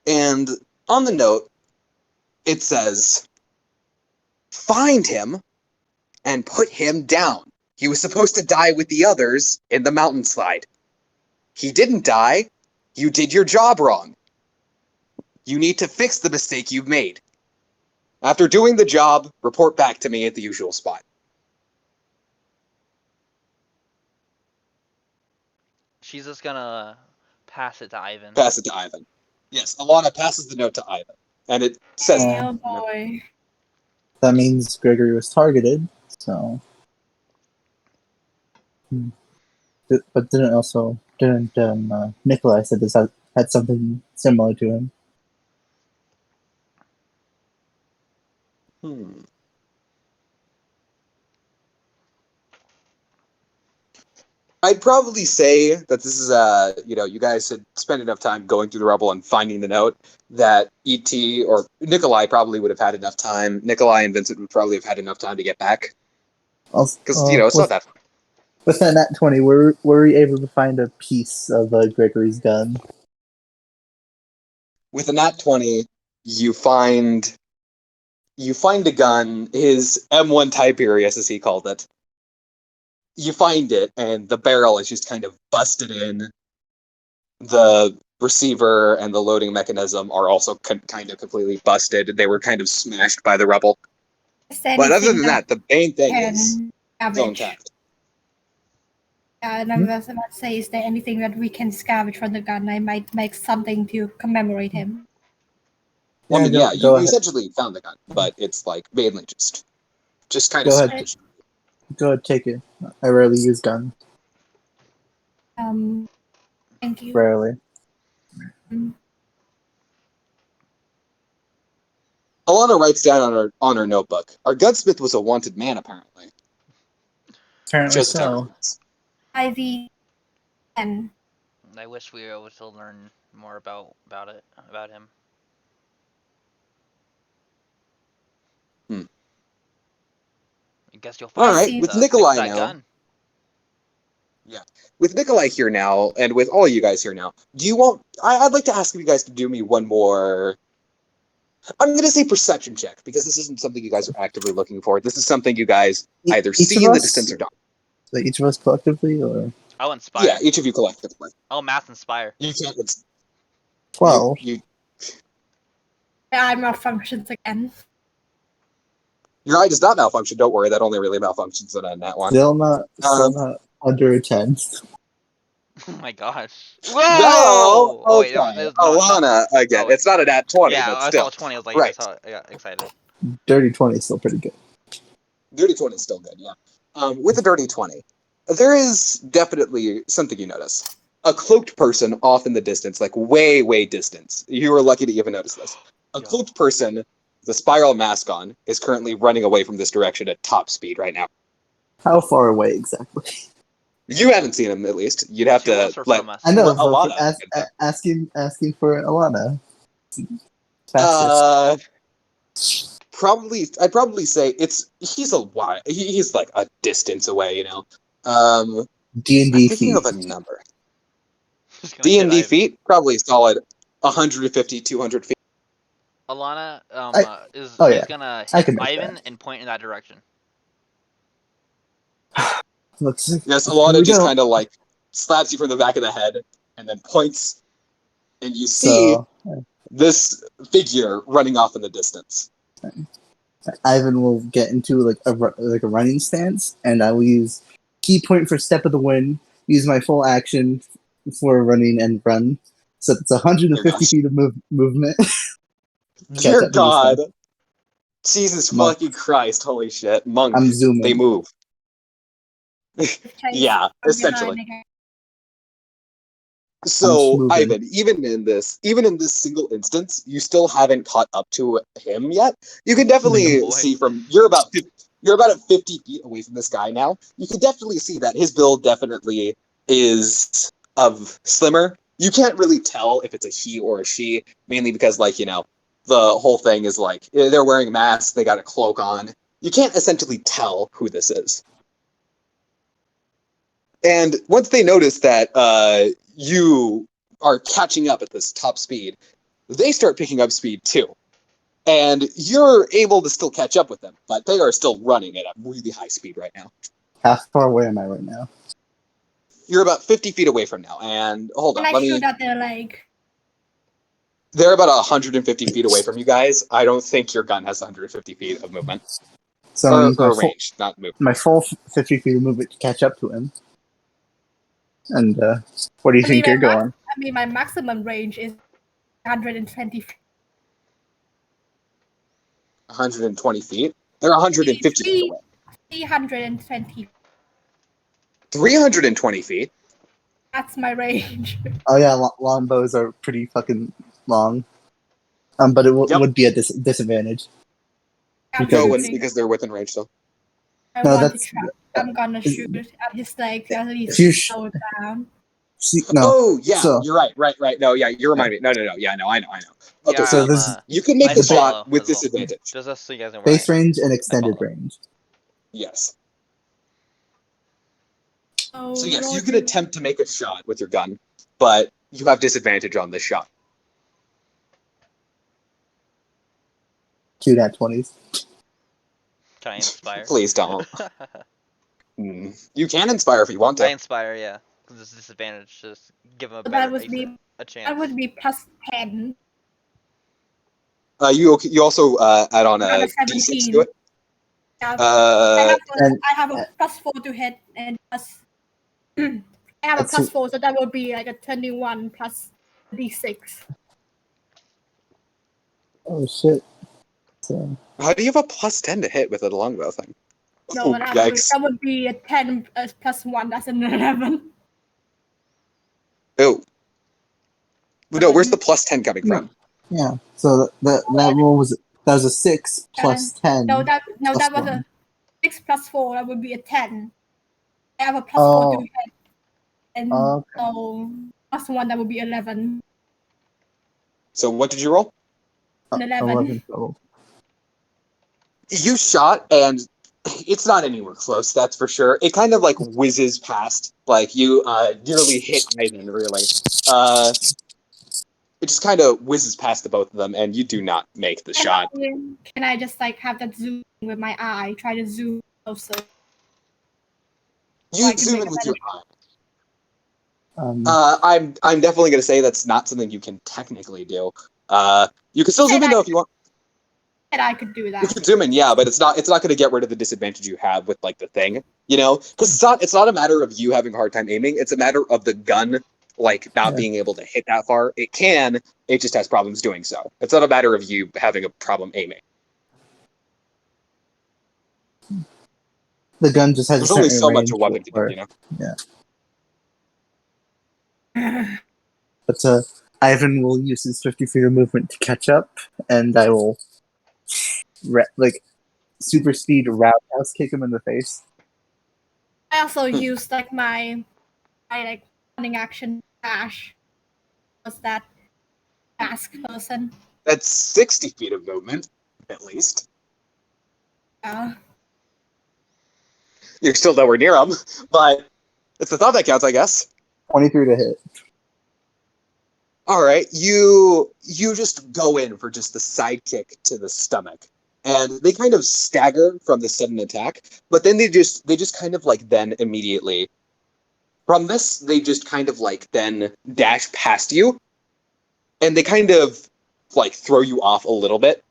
And on the note, it says, "Find him and put him down. He was supposed to die with the others in the mountain slide. He didn't die. You did your job wrong. You need to fix the mistake you've made. After doing the job, report back to me at the usual spot." She's just gonna pass it to Ivan. Pass it to Ivan. Yes, Alana passes the note to Ivan. And it says, Oh boy. That means Gregory was targeted. So But didn't Nikolai said this had something similar to him? I'd probably say that this is you guys had spent enough time going through the rubble and finding the note that E.T. or Nikolai probably would have had enough time. Nikolai and Vincent would probably have had enough time to get back. Because, it's not that far. With that nat 20, were we able to find a piece of Gregory's gun? With a nat 20, you find a gun, his M1 Tiberius, as he called it. You find it, and the barrel is just kind of busted in. The receiver and the loading mechanism are also kind of completely busted. They were kind of smashed by the rubble. But other than that, the main thing is still intact. And I was about to say, is there anything that we can scavenge from the gun? I might make something to commemorate him. You essentially found the gun, but it's like mainly just kind of smashed. Go ahead, take it. I rarely use guns. Thank you. Rarely. Alana writes down on her notebook, our gunsmith was a wanted man, apparently. Apparently so. IV and I wish we were able to learn more about him. I guess you'll find Alright, with Nikolai now. Gun. Yeah. With Nikolai here now, and with all you guys here now, I'd like to ask you guys to do me one more, I'm going to say perception check, because this isn't something you guys are actively looking for. This is something you guys either see in the distance or don't. So each of us collectively, or? I'll inspire. Yeah, each of you collectively. I'll math inspire. You can't. 12. I malfunctions again. Your eye does not malfunction. Don't worry, that only really malfunctions on that one. Still not under a 10. Oh my gosh! Whoa! No! Oh wait, Alana again. It's not a nat 20, yeah, but still. I saw 20. I was like, right. I got excited. Dirty 20 is still pretty good. Dirty 20 is still good, yeah. With a dirty 20, there is definitely something you notice. A cloaked person off in the distance, like way, way distance. You were lucky to even notice this. A cloaked person with a spiral mask on is currently running away from this direction at top speed right now. How far away exactly? You haven't seen him, at least. You'd have to let I know, Alana. asking for Alana. I'd probably say he's a while. He's like a distance away, you know. D&D thinking feet. of a number. D&D feet, probably solid 150, 200 feet. Alana is gonna hit Ivan and point in that direction. Yes, Alana just kind of like slaps you from the back of the head and then points, and you see this figure running off in the distance. Ivan will get into like a running stance, and I will use key point for step of the wind. Use my full action for running and run. So it's 150 feet of movement. Dear God, Jesus fucking Christ! Holy shit, monk! I'm zooming. They move. Yeah, essentially. So, Ivan, even in this single instance, you still haven't caught up to him yet. You can definitely see you're about 50 feet away from this guy now. You can definitely see that his build definitely is of slimmer. You can't really tell if it's a he or a she, mainly because, like, you know, the whole thing is like they're wearing masks, they got a cloak on. You can't essentially tell who this is. And once they notice that you are catching up at this top speed, they start picking up speed too. And you're able to still catch up with them, but they are still running at a really high speed right now. How far away am I right now? You're about 50 feet away from now. And hold on, let me... that they're like... They're about 150 feet away from you guys. I don't think your gun has 150 feet of movement. So or range, not movement. My full 50 feet of movement to catch up to him. And where do you think you're going? I mean, my maximum range is 120 feet. 120 feet? They're 150 feet away. 320. 320 feet. That's my range. Oh yeah, longbows are pretty fucking long. But it Yep. would be a disadvantage. I'm Because No, it's- shooting. because they're within range still. I No, want to that's- try. I'm gonna is- shoot at his leg to at If least you slow it down. See, no. Oh, yeah, So- you're right. No, yeah, you remind me. No. Yeah, no, I know. Okay, Yeah, so this- you can make I the follow shot with as well. disadvantage. Just so you guys know where Base I am. range and extended follow. range. Yes. Oh, So yes, you Lord, can attempt to make a shot with your gun, but you have disadvantage on this shot. 2 nat 20s. Can I inspire? Please don't. You can inspire if you want I to. inspire, yeah. Because it's disadvantage. Just give him a So better that would exit, be a chance. that would be plus 10. You also add on a Another d6 17. to it. Yeah, and- I have a plus 4 to hit and plus. I have a That's plus it. 4, so that would be like a 21 plus d6. Oh shit. So How do you have a plus 10 to hit with a longbow thing? No, Oh, that would be a 10 plus 1. That's an 11. Oh. No, where's the plus 10 coming from? yeah. So that roll was a 6 plus 10. No, that plus was 1. a 6 plus 4. That would be a 10. I have a plus 4 to hit, and Okay. so plus 1 that would be 11. So what did you roll? An 11. 11 total. You shot, and it's not anywhere close, that's for sure. It kind of like whizzes past, like you nearly hit Ivan, really. It just kind of whizzes past the both of them, and you do not make the shot. Can I just like have that zoom with my eye? Try to zoom closer. You I can zoom make in a with better your eye. I'm definitely going to say that's not something you can technically do. You can still zoom in though if you want. that I could do You that. can zoom in, yeah, but it's not going to get rid of the disadvantage you have with like the thing, you know, because it's not a matter of you having a hard time aiming. It's a matter of the gun like not being able to hit that far. It can, it just has problems doing so. It's not a matter of you having a problem aiming. The gun just has There's a only certain so much range a weapon can do, where- you know. But Ivan will use his 50 feet of movement to catch up, and I will super speed roundhouse kick him in the face. I also used like my like running action dash. Was that mask person? That's 60 feet of movement, at least. You're still nowhere near him, but it's the thought that counts, I guess. 23 to hit. All right, you just go in for just the side kick to the stomach, and they kind of stagger from the sudden attack. But then they just kind of like then immediately from this they just kind of like then dash past you, and they kind of like throw you off a little bit.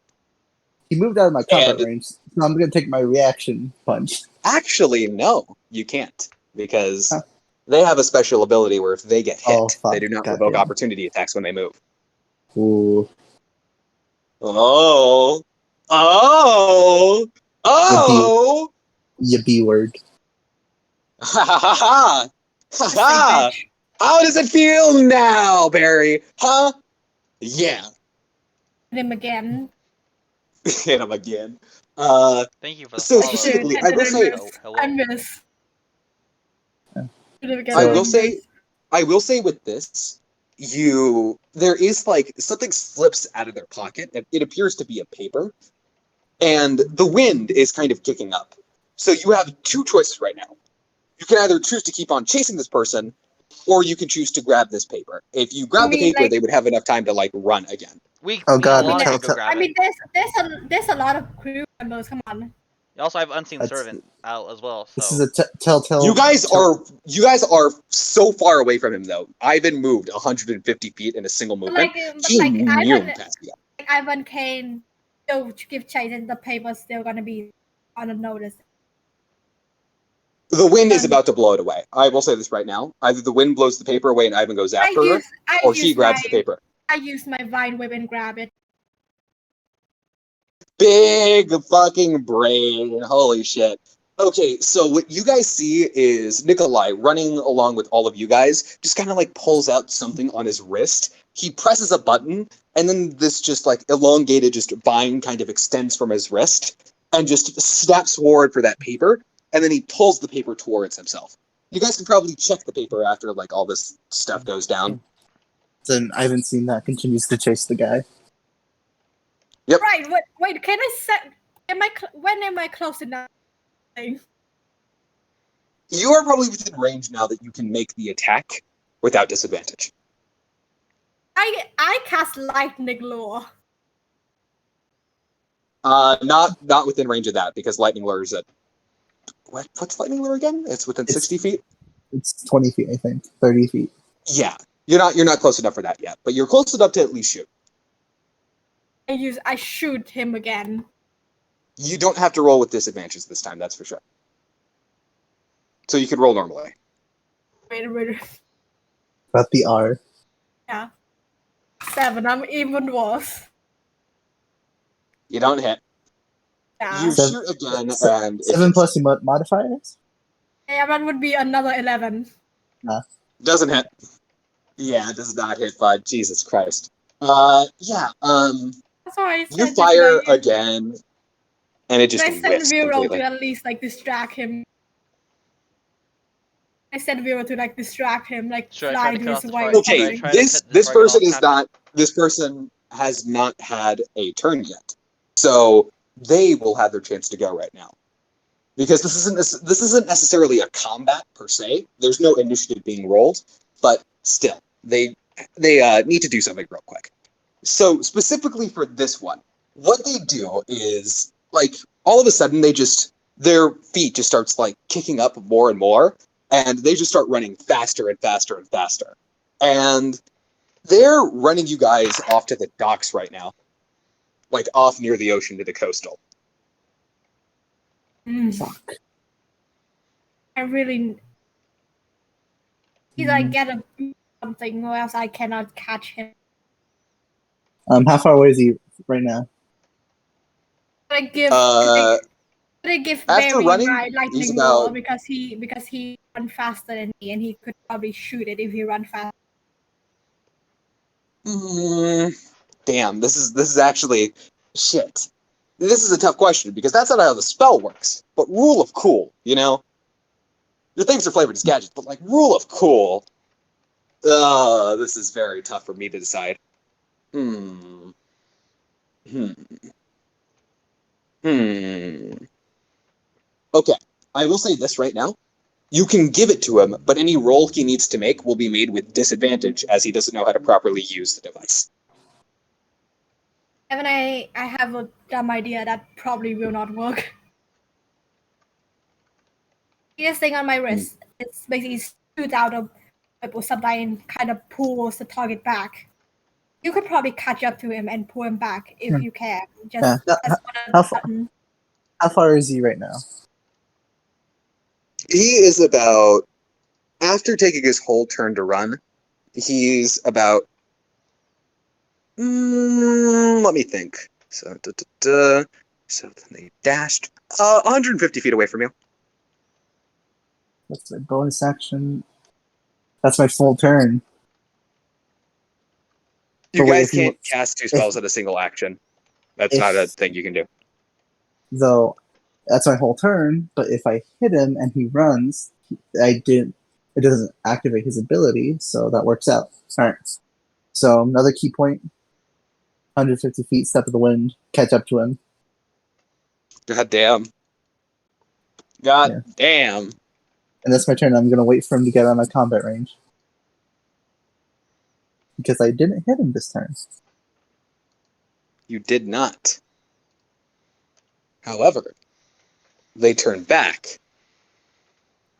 He moved out of my combat And- range, so I'm going to take my reaction punch. Actually, no, you can't because they have a special ability where if they get hit, Oh, fuck. they do not Goddamn. provoke opportunity attacks when they move. Ooh. Oh. You B word. Ha ha ha ha! Ha ha! How does it feel now, Barry? Huh? Yeah. Hit him again. Hit him again. Thank you for the So follow. specifically, I will say, I miss. Yeah. Hit him again. I So- will say with this, there is like something slips out of their pocket, and it appears to be a paper, and the wind is kind of kicking up. So you have two choices right now. You can either choose to keep on chasing this person, or you can choose to grab this paper. If you grab the paper, they would have enough time to like run again. Oh, God, Alana tell- could go tell- grab I mean, it. there's a lot of crew members. Come on. You also have Unseen That's- Servant out as well. So. This is a telltale. You guys are so far away from him though. Ivan moved 150 feet in a single movement. He knew past you. Ivan can still give chase, and the paper's still gonna be unnoticed. The wind is about to blow it away. I will say this right now. Either the wind blows the paper away and Ivan goes after her, or he grabs the paper. I use my vine whip and grab it. Big fucking brain. Holy shit. Okay, so what you guys see is Nikolai running along with all of you guys, just kind of like pulls out something on his wrist. He presses a button, and then this just like elongated just vine kind of extends from his wrist and just snaps forward for that paper, and then he pulls the paper towards himself. You guys can probably check the paper after like all this stuff goes down. Then I haven't seen that. Continues to chase the guy. Yep. Right. Wait. Can I set? When am I close enough? You are probably within range now that you can make the attack without disadvantage. I cast lightning lure. Not within range of that because lightning lure is at what's lightning lure again? It's within 60 feet. It's 20 feet, I think. 30 feet. Yeah, you're not close enough for that yet, but you're close enough to at least shoot. I shoot him again. You don't have to roll with disadvantages this time, that's for sure. So you can roll normally. Wait. About the R. Yeah. 7. I'm even worse. You don't hit. Yeah. You shoot again, and 7 plus your modifiers? Yeah, that would be another 11. doesn't hit. Yeah, it does not hit, bud. Jesus Christ. Yeah. That's why I said. You fire again, and it just I send whiffs Vero completely. to at least like distract him. I sent Vero to like distract him, like Should I fly try to to cut his off the way. target? Should I Okay, try to this cut- this target person off is Captain? not. This person has not had a turn yet, so they will have their chance to go right now. Because this isn't necessarily a combat per se. There's no initiative being rolled, but still, they need to do something real quick. So specifically for this one, what they do is like all of a sudden their feet just starts like kicking up more and more, and they just start running faster and faster and faster. And they're running you guys off to the docks right now, like off near the ocean to the coastal. Fuck. I really. Either I get something, or else I cannot catch him. How far away is he right now? Could I give After Barry running, my he's lightning about- lure because he run faster than me, and he could probably shoot it if he run fast. Damn, this is actually shit. This is a tough question because that's not how the spell works. But rule of cool, you know? Your things are flavored as gadgets, but like rule of cool. This is very tough for me to decide. Okay, I will say this right now. You can give it to him, but any roll he needs to make will be made with disadvantage as he doesn't know how to properly use the device. Evan, I have a dumb idea that probably will not work. This thing on my wrist, it's basically shoots out a whip or something and kind of pulls the target back. You could probably catch up to him and pull him back if you can. Just Yeah. press How one far- button. How far is he right now? He is about, after taking his whole turn to run, he's about, let me think. So, so then they dashed 150 feet away from you. That's my bonus action. That's my full turn. You But wait, guys if you- can't cast two spells at a single action. That's if- not a thing you can do. Though, that's my whole turn. But if I hit him and he runs, it doesn't activate his ability, so that works out. All right. So another key point. 150 feet, step of the wind, catch up to him. God damn. Damn. And that's my turn. I'm going to wait for him to get out of my combat range. Because I didn't hit him this turn. You did not. However, they turn back.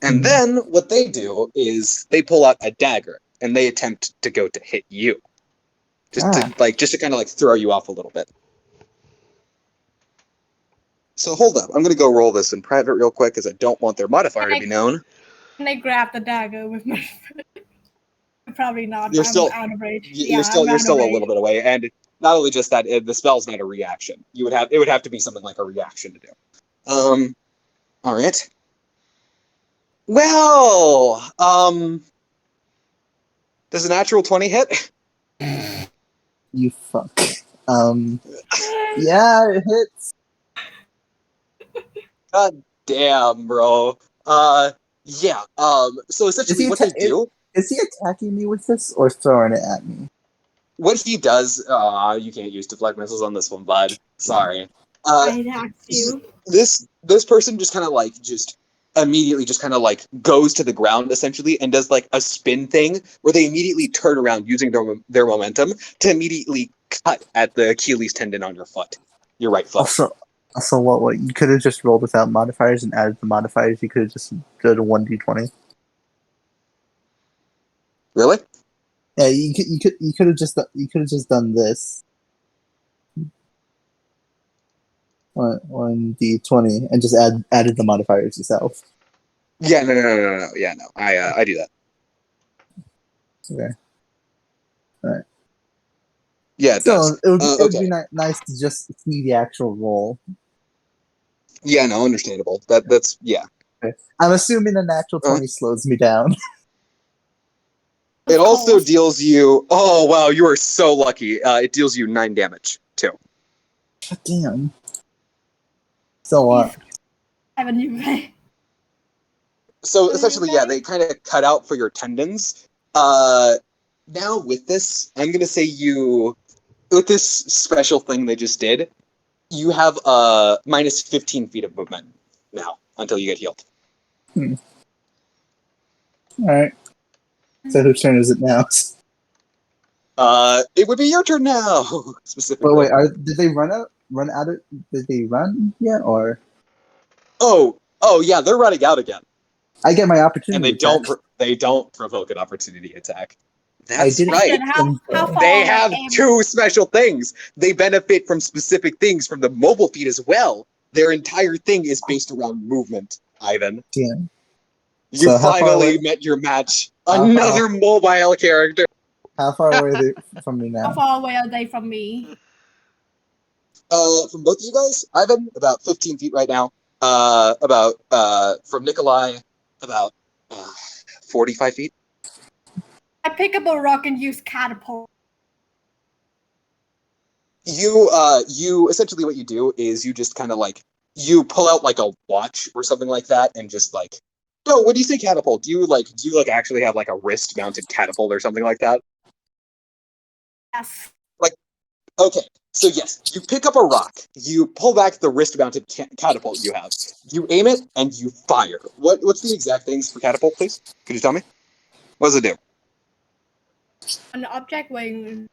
And then what they do is they pull out a dagger and they attempt to go to hit you. Just to kind of like throw you off a little bit. So hold up. I'm going to go roll this in private real quick because I don't want their modifier to be known. Can I grab the dagger with my Probably not. You're I'm still out of rage. you're still a little bit away, and not only just that, the spell's not a reaction. It would have to be something like a reaction to do. All right. Well, does a natural 20 hit? You fuck. Yeah, it hits. God damn, bro. Yeah. So essentially, what they do, Is he attacking me with this or throwing it at me? what he does, you can't use deflect missiles on this one, bud. Sorry. I attacked you. This person just kind of like just immediately just kind of like goes to the ground essentially and does like a spin thing where they immediately turn around using their momentum to immediately cut at the Achilles tendon on your foot, your right foot. Also, what? You could have just rolled without modifiers and added the modifiers. You could have just did a 1d20. Really? Yeah, you could have just done this 1d20 and just added the modifiers yourself. Yeah, no. Yeah, no. I do that. Okay. All right. Yeah, it does. So it would Okay. be nice to just see the actual roll. Yeah, no, understandable. That's yeah. Okay. I'm assuming a natural 20 slows me down. It also deals you. Oh wow, you are so lucky. It deals you 9 damage too. God damn. So what? Haven't you read? So essentially, yeah, they kind of cut out for your tendons. Now with this, I'm gonna say with this special thing they just did, you have minus 15 feet of movement now until you get healed. All right. So whose turn is it now? It would be your turn now, specifically. But wait, did they run out of? Did they run yet, or? Oh, yeah, they're running out again, I get my opportunity. and they don't provoke an opportunity attack. That's I did right. How far They away have am- 2 special things. They benefit from specific things from the mobile feat as well. Their entire thing is based around movement, Ivan. Damn. You So how far finally away? met your match. Another mobile character. How far away are they from me How now? far away are they from me? From both of you guys, Ivan, about 15 feet right now. From Nikolai, about 45 feet. I pick up a rock and use catapult. You essentially what you do is you just kind of like you pull out like a watch or something like that and just like no, when you say catapult, do you actually have like a wrist mounted catapult or something like that? Yes. Like okay, so yes, you pick up a rock, you pull back the wrist mounted catapult you have, you aim it and you fire. What's the exact things for catapult, please? Could you tell me? What does it do? An object weighing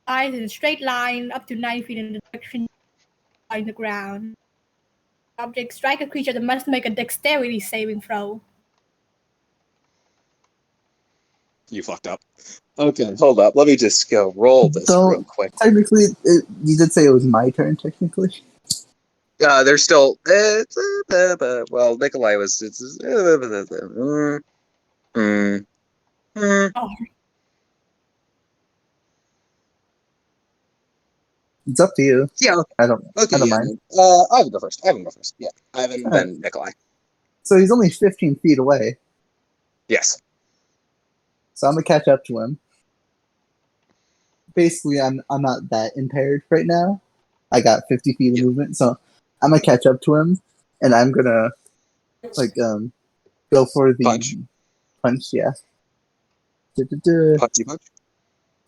flies in a straight line up to 9 feet in the direction on the ground. The object strike a creature that must make a dexterity saving throw. You fucked up. Okay, hold up. Let me just go roll this real quick. Technically, you did say it was my turn. Technically, There's still well, Nikolai was Oh, it's up to you. yeah. I don't mind. Ivan go first. Yeah, Ivan, All then Nikolai. So he's only 15 feet away. Yes. So I'm gonna catch up to him. Basically, I'm not that impaired right now. I got 50 feet of movement, so I'm gonna catch up to him, and I'm gonna go for the punch. Yeah. Punchy punch.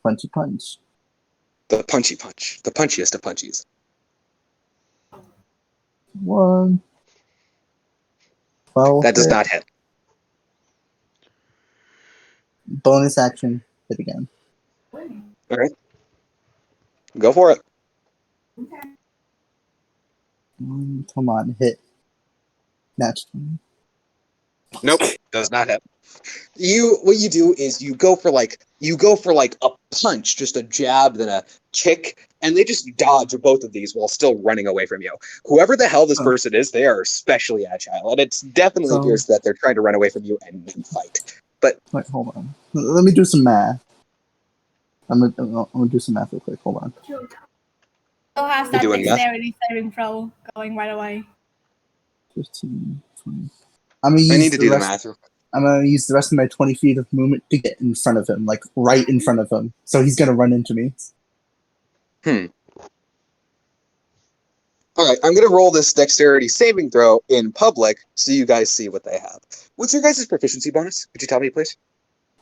Punchy punch. The punchy punch. The punchiest of punchies. 1. 12. That does not hit. Bonus action. Hit again. All right. Go for it. Come on, hit. Naturally. Nope. Does not hit. What you do is you go for like a punch, just a jab, then a kick, and they just dodge both of these while still running away from you. Whoever the hell this person is, they are especially agile, and it's definitely appears that they're trying to run away from you and then fight. But wait, hold on. Let me do some math. I'm gonna do some math real quick. Hold on. Still has that dexterity saving throw going right away. 15, 20. I'm gonna I need use to the do the rest. math. I'm gonna use the rest of my 20 feet of movement to get in front of him, like right in front of him. So he's gonna run into me. All right, I'm going to roll this dexterity saving throw in public so you guys see what they have. What's your guys' proficiency bonus? Could you tell me, please?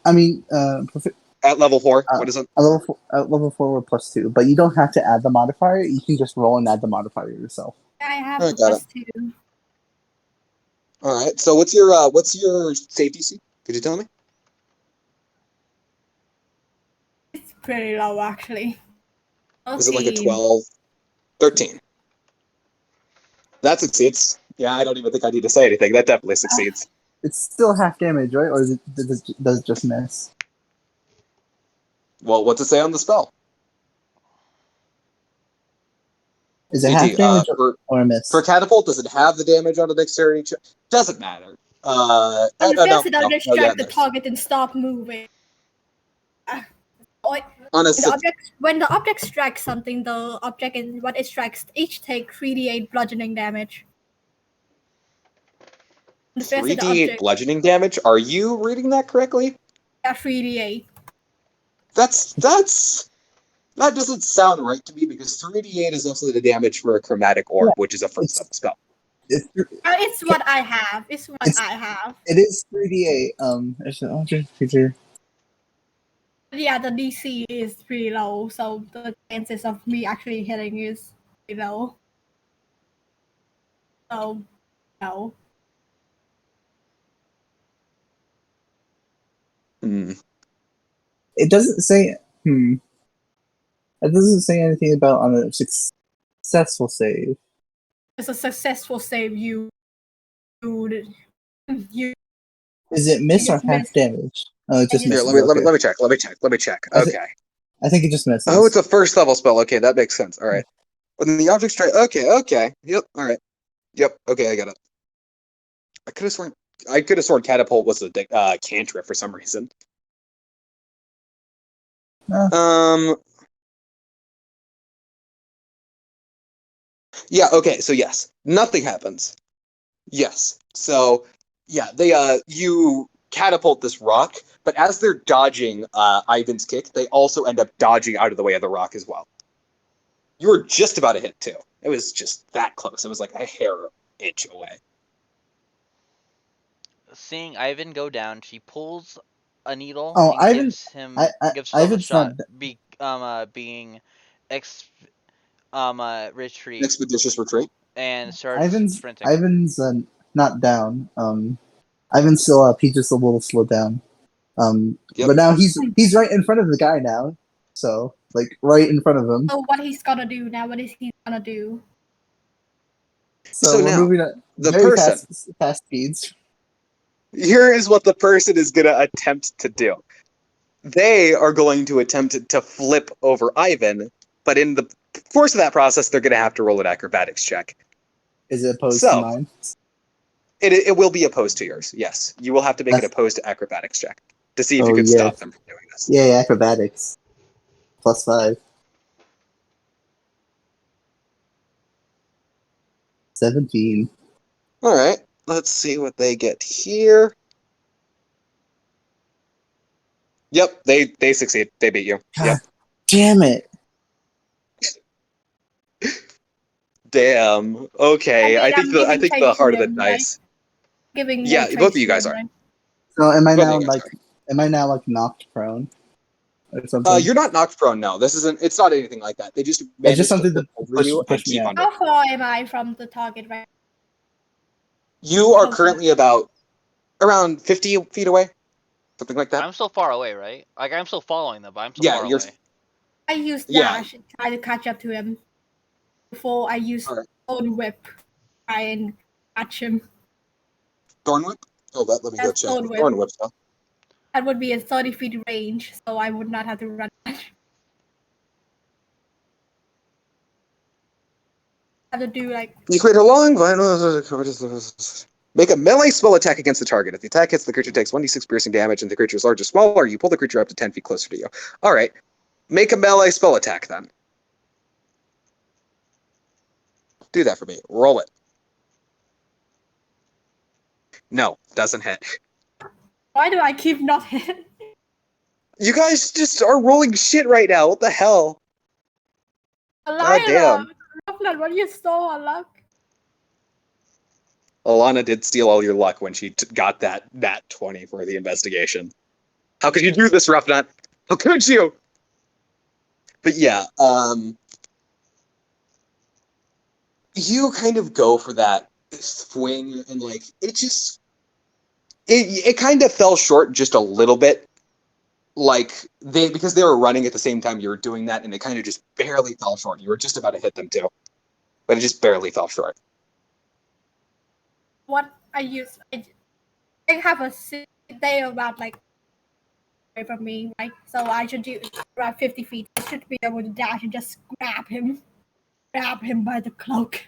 I mean, At level 4, what is it? at level 4 we're +2, but you don't have to add the modifier. You can just roll and add the modifier yourself. I have I the got +2. All right, so what's your save DC? Could you tell me? It's pretty low, actually. Is it like a 13. 12? 13. That succeeds. Yeah, I don't even think I need to say anything. That definitely succeeds. It's still half damage, right? Or does it just miss? Well, what's it say on the spell? Is it half AT, damage or a miss? for catapult, does it have the damage on the dexterity check? Doesn't matter. On the No, fails, it yeah, distract it the does. target and stop moving. When On a when the object strikes something, the object and what it strikes each take 3d8 bludgeoning damage. On the fails of the 3d8 object, bludgeoning damage. Are you reading that correctly? yeah, 3d8. That doesn't sound right to me because 3d8 is also the damage for a chromatic orb, which is a first level spell. It's what I have. It's what I have. It is 3d8. It's an object feature. Yeah, the DC is pretty low, so the chances of me actually hitting is pretty low. So, no. It doesn't say. It doesn't say anything about on a successful save. It's a successful save. You Is it miss or just half miss. damage? Oh, it just Here, Here, misses. let me check. Let me check. I Okay. I think it just misses. Oh, it's a first level spell. Okay, that makes sense. All right. When the object strike. Okay. Yep. All right. Yep. Okay, I got it. I could have sworn catapult was a cantrip for some reason. Yeah, okay, so yes. Nothing happens. Yes. So yeah, they you catapult this rock, but as they're dodging Ivan's kick, they also end up dodging out of the way of the rock as well. You were just about to hit too. It was just that close. It was like a hair inch away. Seeing Ivan go down, she pulls a needle Oh, and Ivan, gives him gives himself a Ivan's shot. not. Being retreat Expeditious retreat. and starts sprinting. Ivan's not down. Ivan's still up. He's just a little slowed down. Yep. But now he's right in front of the guy now. So like right in front of him. So what he's gonna do now? What is he gonna do? So we're now, moving at the very person. fast speeds. Here is what the person is going to attempt to do. They are going to attempt to flip over Ivan, but in the course of that process, they're going to have to roll an acrobatics check. Is it opposed to mine? It will be opposed to yours. Yes, you will have to make an opposed to acrobatics check to see if you can stop them from doing this. Yeah, acrobatics. +5. 17. All right, let's see what they get here. Yep, they succeed. They beat you. God Yep. damn it. Damn. Okay, I think the heart of the dice. Giving Yeah, both of you guys are. So am I Both of now you guys like knocked prone or something? You're not knocked prone. No, this isn't. It's not anything like that. They just It's managed just something to to flip over you and push me keep out. on. How far am I from the target right You are currently about around 50 feet away, something like that. I'm still far away, right? Like I'm still following them, but I'm still Yeah, far you're. away. I use Yeah. dash to try to catch up to him before I use Thorn Whip try and catch him. Thorn whip. Oh, let me go That's check. Thorn Whip. Thorn whip stuff. That would be a 30 feet range, so I would not have to run. Have to do like. You create a long vinyl. Make a melee spell attack against the target. If the attack hits, the creature takes 1d6 piercing damage, and the creature is large or smaller, you pull the creature up to 10 feet closer to you. All right. Make a melee spell attack then. Do that for me. Roll it. No, doesn't hit. Why do I keep not hitting? You guys just are rolling shit right now. What the hell? God damn. Ruffler, what you stole our luck? Alana did steal all your luck when she got that 20 for the investigation. How could you do this, Roughnut? How could you? But yeah, you kind of go for that swing, and like it kind of fell short just a little bit. Like because they were running at the same time you were doing that, and it kind of just barely fell short. You were just about to hit them too, but it just barely fell short. What I use, I have a day about like away from me, right? So I should do around 50 feet. I should be able to dash and just grab him by the cloak.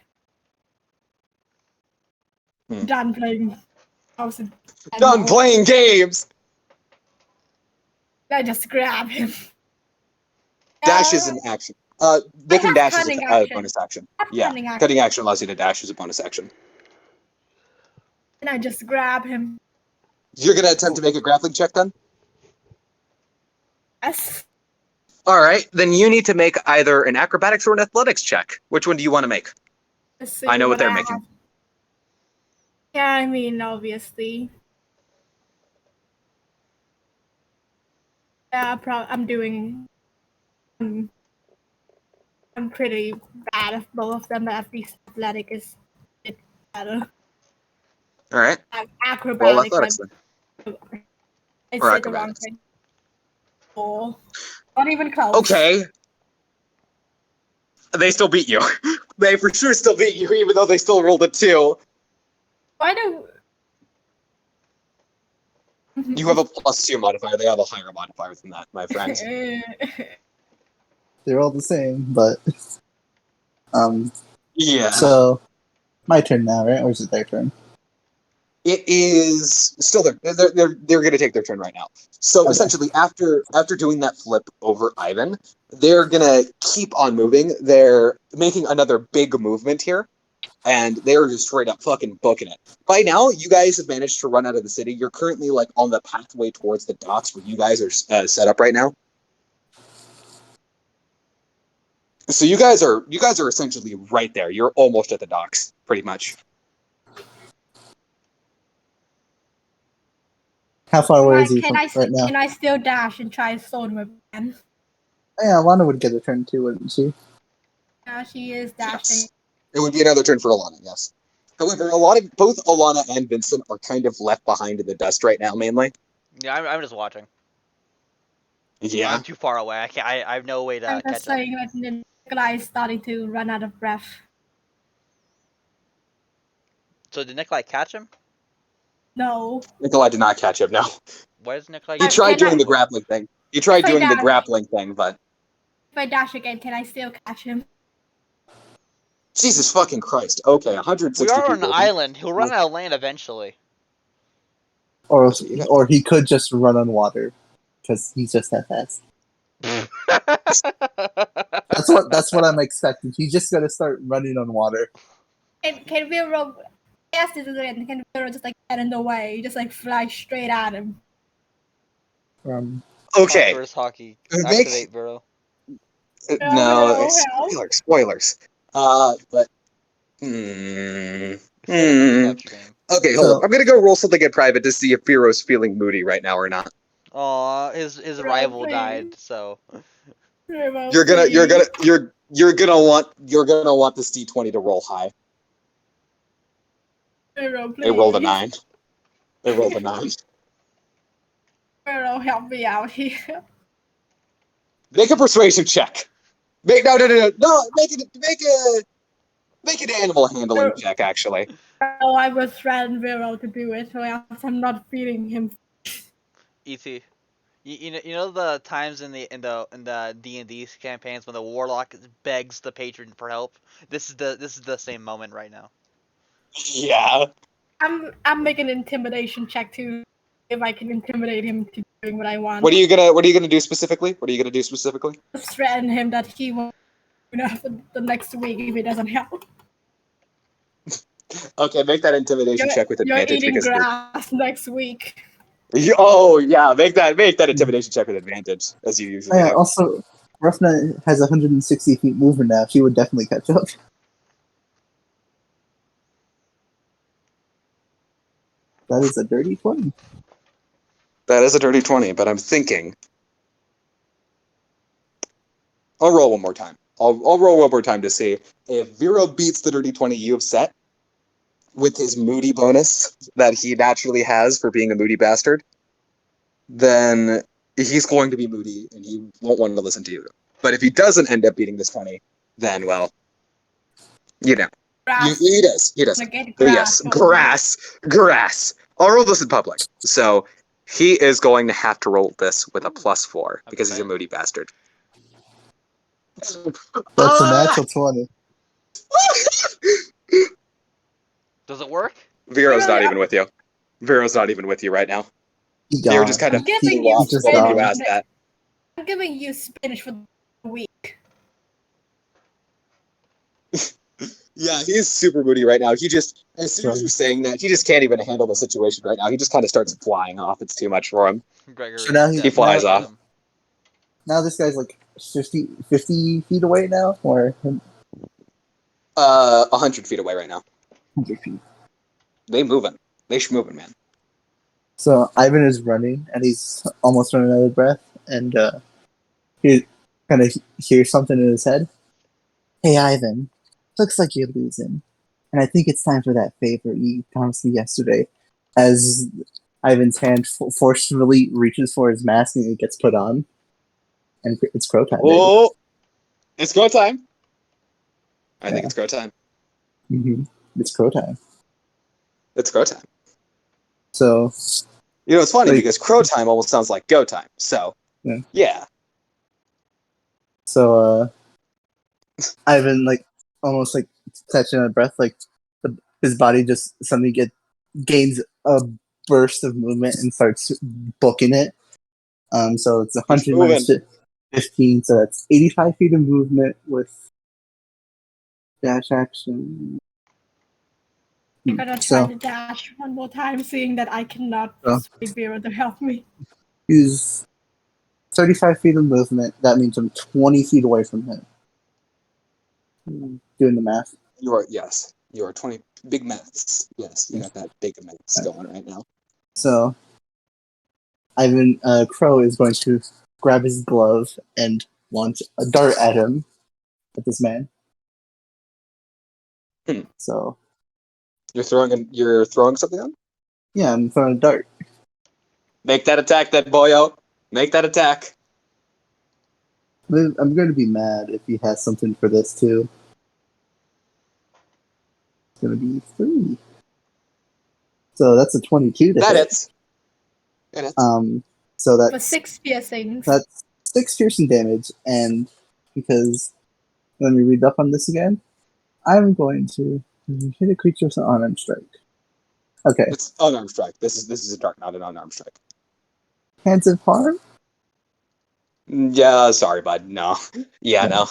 Done playing. Done playing games. I just grab him. Dash is an action. They can dash as a bonus action. Yeah, cutting action allows you to dash as a bonus action. And I just grab him. You're gonna attempt to make a grappling check then? Yes. All right, then you need to make either an acrobatics or an athletics check. Which one do you want to make? I know what they're making. Yeah, I mean, obviously. Yeah, I'm doing. I'm pretty bad at both of them, but at least athletic is a bit better. All right. Acrobatics. Roll athletics then. I said the wrong thing. Oh, not even close. Okay. They still beat you. They for sure still beat you, even though they still rolled a 2. Why do... You have a +2 modifier. They have a higher modifier than that, my friends. They're all the same, but yeah. So my turn now, right? Or is it their turn? It is still there. They're going to take their turn right now. So Okay. essentially, after doing that flip over Ivan, they're going to keep on moving. They're making another big movement here, and they're just straight up fucking booking it. By now, you guys have managed to run out of the city. You're currently like on the pathway towards the docks where you guys are set up right now. So you guys are essentially right there. You're almost at the docks, pretty much. How far away is he from right now? Can I still dash and try to stone him again? Yeah, Alana would get a turn too, wouldn't she? Yeah, she is dashing. Yes. It would be another turn for Alana, yes. However, both Alana and Vincent are kind of left behind in the dust right now, mainly. Yeah, I'm just watching. Yeah. I'm too far away. I have no way to I'm catch just up. saying that Nikolai is starting to run out of breath. So did Nikolai catch him? No. Nikolai did not catch him, no. Why does Nikolai He tried doing the grappling thing. He tried doing the grappling thing, but... If I dash again, can I still catch him? Jesus fucking Christ. Okay, 160 We are on people. an island. He'll run out of land eventually. Or he could just run on water, because he's just that fast. That's what I'm expecting. He's just gonna start running on water. Can Vero... Yes, this is it. Can Vero just like get in the way? Just like fly straight at him. Okay. First hockey. Activate, Vero. No, spoilers. But... Okay, hold on. I'm gonna go roll something in private to see if Vero's feeling moody right now or not. Aw, his rival died, so... You're gonna want this D20 to roll high. They rolled a 9. They rolled a 9. Vero, help me out here. Make a persuasion check. Make an animal handling check, actually. Oh, I was threatening Vero to do it, so I'm not feeding him. E.T. You know the times in the D&D campaigns when the warlock begs the patron for help. This is the same moment right now. Yeah. I'm making an intimidation check too, if I can intimidate him to doing what I want. What are you gonna do specifically? Just threaten him that he will, the next week if he doesn't help. Okay, make that intimidation check with You're advantage eating because grass next week. oh yeah, make that intimidation check with advantage as you usually Yeah, do. also, Roughnet has 160 feet movement now. She would definitely catch up. That is a dirty 20. That is a dirty 20, but I'm thinking. I'll roll one more time. I'll roll one more time to see if Vero beats the dirty 20 you have set with his moody bonus that he naturally has for being a moody bastard. Then he's going to be moody and he won't want to listen to you. But if he doesn't end up beating this 20, then well, you know. Grass. He does. He does. Gonna get But grass. yes, grass. I'll roll this in public. So he is going to have to roll this with a +4 because he's a moody bastard. That's a natural 20. Does it work? Vero's not even with you. Vero's not even with you right now. He You're gone. just kind of I'm giving you just when you gone. asked that. I'm giving you spinach for the week. Yeah, he's super moody right now. He just, as soon as you're saying that, he just can't even handle the situation right now. He just kind of starts flying off. It's too much for him. Gregory. So now He flies off. Now this guy's like 50 feet away now, or 100 feet away right now. 100 feet. They moving. They moving, man. So Ivan is running, and he's almost running out of breath, and he kind of hears something in his head. Hey, Ivan, looks like you're losing, and I think it's time for that favor you promised me yesterday. As Ivan's hand forcefully reaches for his mask, and it gets put on, and it's crow time. Oh, it's crow time. I think it's crow time. Mm-hmm. It's crow time. It's crow time. So, you know, it's funny because crow time almost sounds like go time. So, yeah. So, Ivan, like, almost like catching a breath, like his body just suddenly gains a burst of movement and starts booking it. So it's 100 minus 15, so that's 85 feet of movement with dash action. I'm gonna try to dash one more time, seeing that I cannot persuade Vera to help me. He's 35 feet of movement. That means I'm 20 feet away from him. Doing the math. You are 20 big maths. Yes, you got that big maths going right now. So, Ivan Crow is going to grab his glove and launch a dart at him, at this man. So, you're throwing something on? Yeah, I'm throwing a dart. Make that attack, that boyo. Make that attack. I'm going to be mad if he has something for this too. It's going to be 3. So that's a 22 to hit. It hits. So that's for 6 piercings. That's 6 piercing damage, and because let me read up on this again. I'm going to hit a creature with an unarmed strike. Okay. It's unarmed strike. This is a dart, not an unarmed strike. Hands of harm? Yeah, sorry, bud. No. Yeah, no.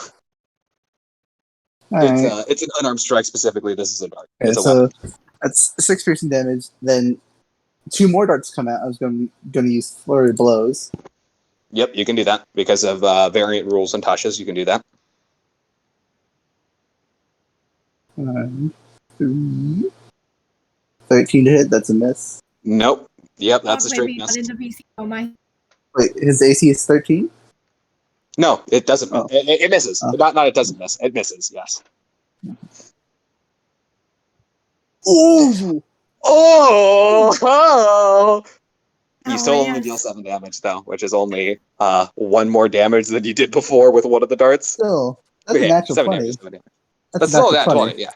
It's an unarmed strike specifically. This is a dart. Okay, it's a so weapon. that's 6 piercing damage. Then 2 more darts come out. I was going to use flurry of blows. Yep, you can do that because of variant rules and Tasha's. You can do that. 1, 3, 13 to hit. That's a miss. Nope. Yep, that's a straight miss. Wait, his AC is 13? No, it doesn't. Oh. It misses. Oh. Not it doesn't miss. It misses. Yes. Ooh! Oh! You still only deal 7 damage though, which is only 1 more damage than you did before with one of the darts. Still, that's a natural 7 20. damage. 7 damage. That's still a natural 20. Yeah.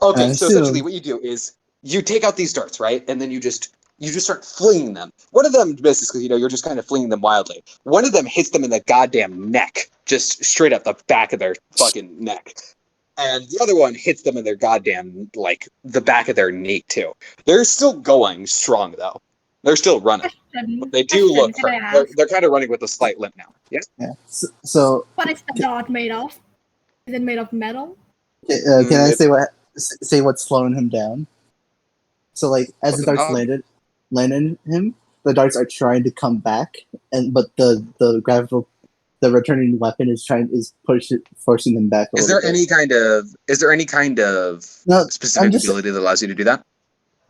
Okay, so essentially what you do is you take out these darts, right, and then you just start flinging them. One of them misses because you're just kind of flinging them wildly. One of them hits them in the goddamn neck, just straight up the back of their fucking neck. And the other one hits them in their goddamn, like, the back of their knee, too. They're still going strong, though. They're still running. But they do look hurt. They're kind of running with a slight limp now. Yes? Yeah. So what is the dart made of? Is it made of metal? Can I say what say what's slowing him down. So like as the darts landed him, the darts are trying to come back, but the returning weapon is forcing them back. Is there any kind of specific just, ability that allows you to do that?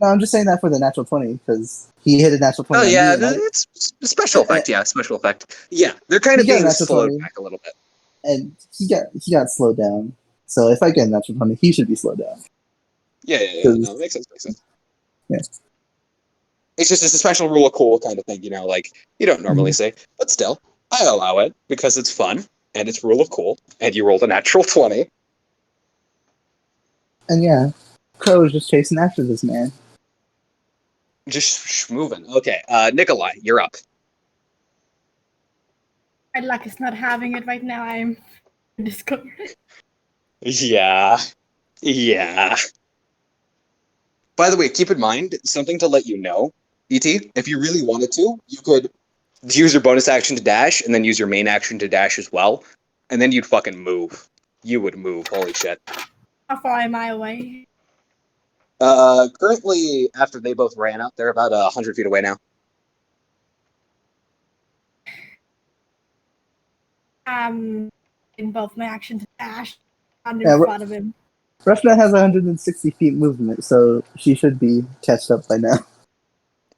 No, I'm just saying that for the natural 20 because he hit a natural 20. Oh yeah, it's a special effect. Yeah, special effect. Yeah, they're kind of being slowed 20, back a little bit. And he got slowed down. So if I get a natural 20, he should be slowed down. Yeah. No, makes sense. Yeah. It's just a special rule of cool kind of thing, like you don't normally say, but still, I allow it because it's fun and it's rule of cool, and you rolled a natural 20. And yeah, Crow is just chasing after this man. Just moving. Okay, Nikolai, you're up. My luck is not having it right now. I'm discouraged. Yeah. By the way, keep in mind, something to let you know, ET, if you really wanted to, you could use your bonus action to dash, and then use your main action to dash as well, and then you'd fucking move. You would move, holy shit. How far am I away? Currently, after they both ran up, they're about 100 feet away now. In both my actions to dash in front of him. Rushna has 160 feet movement, so she should be catched up by now.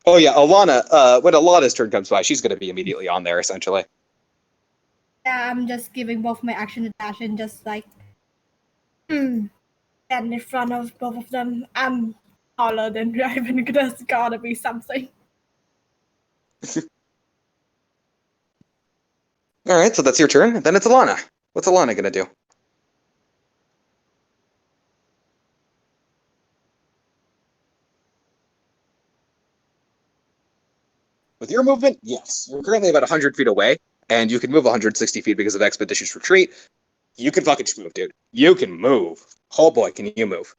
Oh yeah, Alana, when Alana's turn comes by, she's going to be immediately on there, essentially. Yeah, I'm just giving both my action to dash and just like, stand in front of both of them. I'm taller than Raven, there's gotta be something. Alright, so that's your turn. Then it's Alana. What's Alana going to do? With your movement, yes. You're currently about 100 feet away, and you can move 160 feet because of Expeditious Retreat. You can fucking move, dude. You can move. Oh boy, can you move.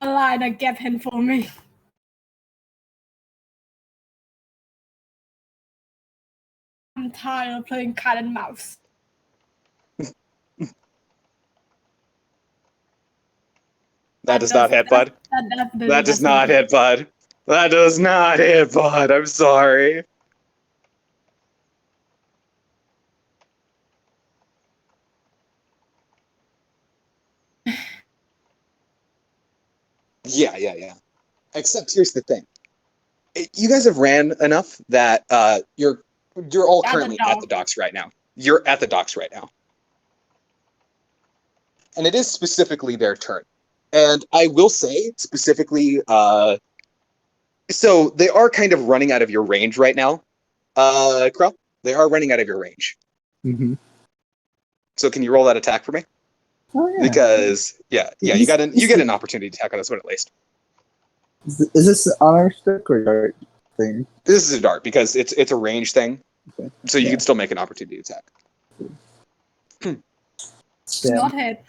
Alana, get him for me. I'm tired of playing cat and mouse. That does not hit, bud. That does not hit, bud. That does not hit, bud. I'm sorry. Yeah. Except here's the thing. You guys have ran enough that you're all currently at the docks right now. You're at the docks right now. And it is specifically their turn. And I will say, specifically, so they are kind of running out of your range right now, Crow. They are running out of your range. Mm-hmm. So can you roll that attack for me? Oh, yeah. Because, you get an opportunity to attack on this one at least. Is this an honor stick or dart thing? This is a dart, because it's a range thing. Okay. So you can still make an opportunity attack. Not hit.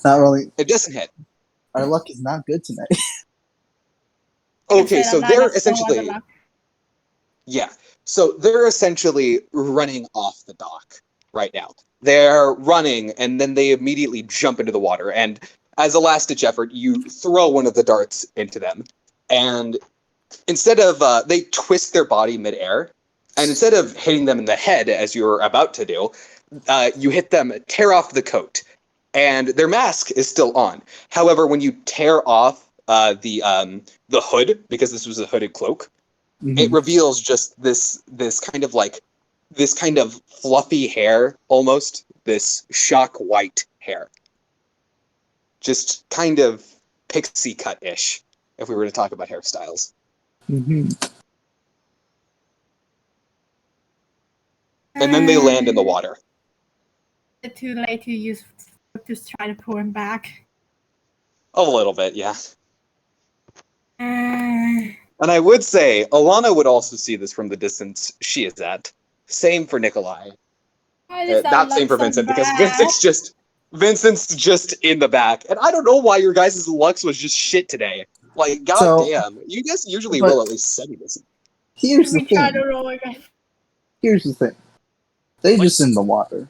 Not really. It doesn't hit. Our luck is not good tonight. Okay, so they're essentially... Yeah, so they're essentially running off the dock right now. They're running, and then they immediately jump into the water. And as a last-ditch effort, you throw one of the darts into them. And instead of... they twist their body midair. And instead of hitting them in the head, as you're about to do, you hit them, tear off the coat. And their mask is still on. However, when you tear off the hood, because this was a hooded cloak, it reveals just this kind of fluffy hair, almost this shock white hair, just kind of pixie cut-ish, if we were to talk about hairstyles. Mm-hmm. And then they land in the water. It's too late to use to try to pull him back. A little bit, yeah. And I would say, Alana would also see this from the distance she is at. Same for Nikolai. Not same for Vincent, because Vincent's just in the back. And I don't know why your guys' lux was just shit today. Like, goddamn. You guys usually roll at least 70. Here's the Try to thing. roll again. Here's the thing. They just in the water.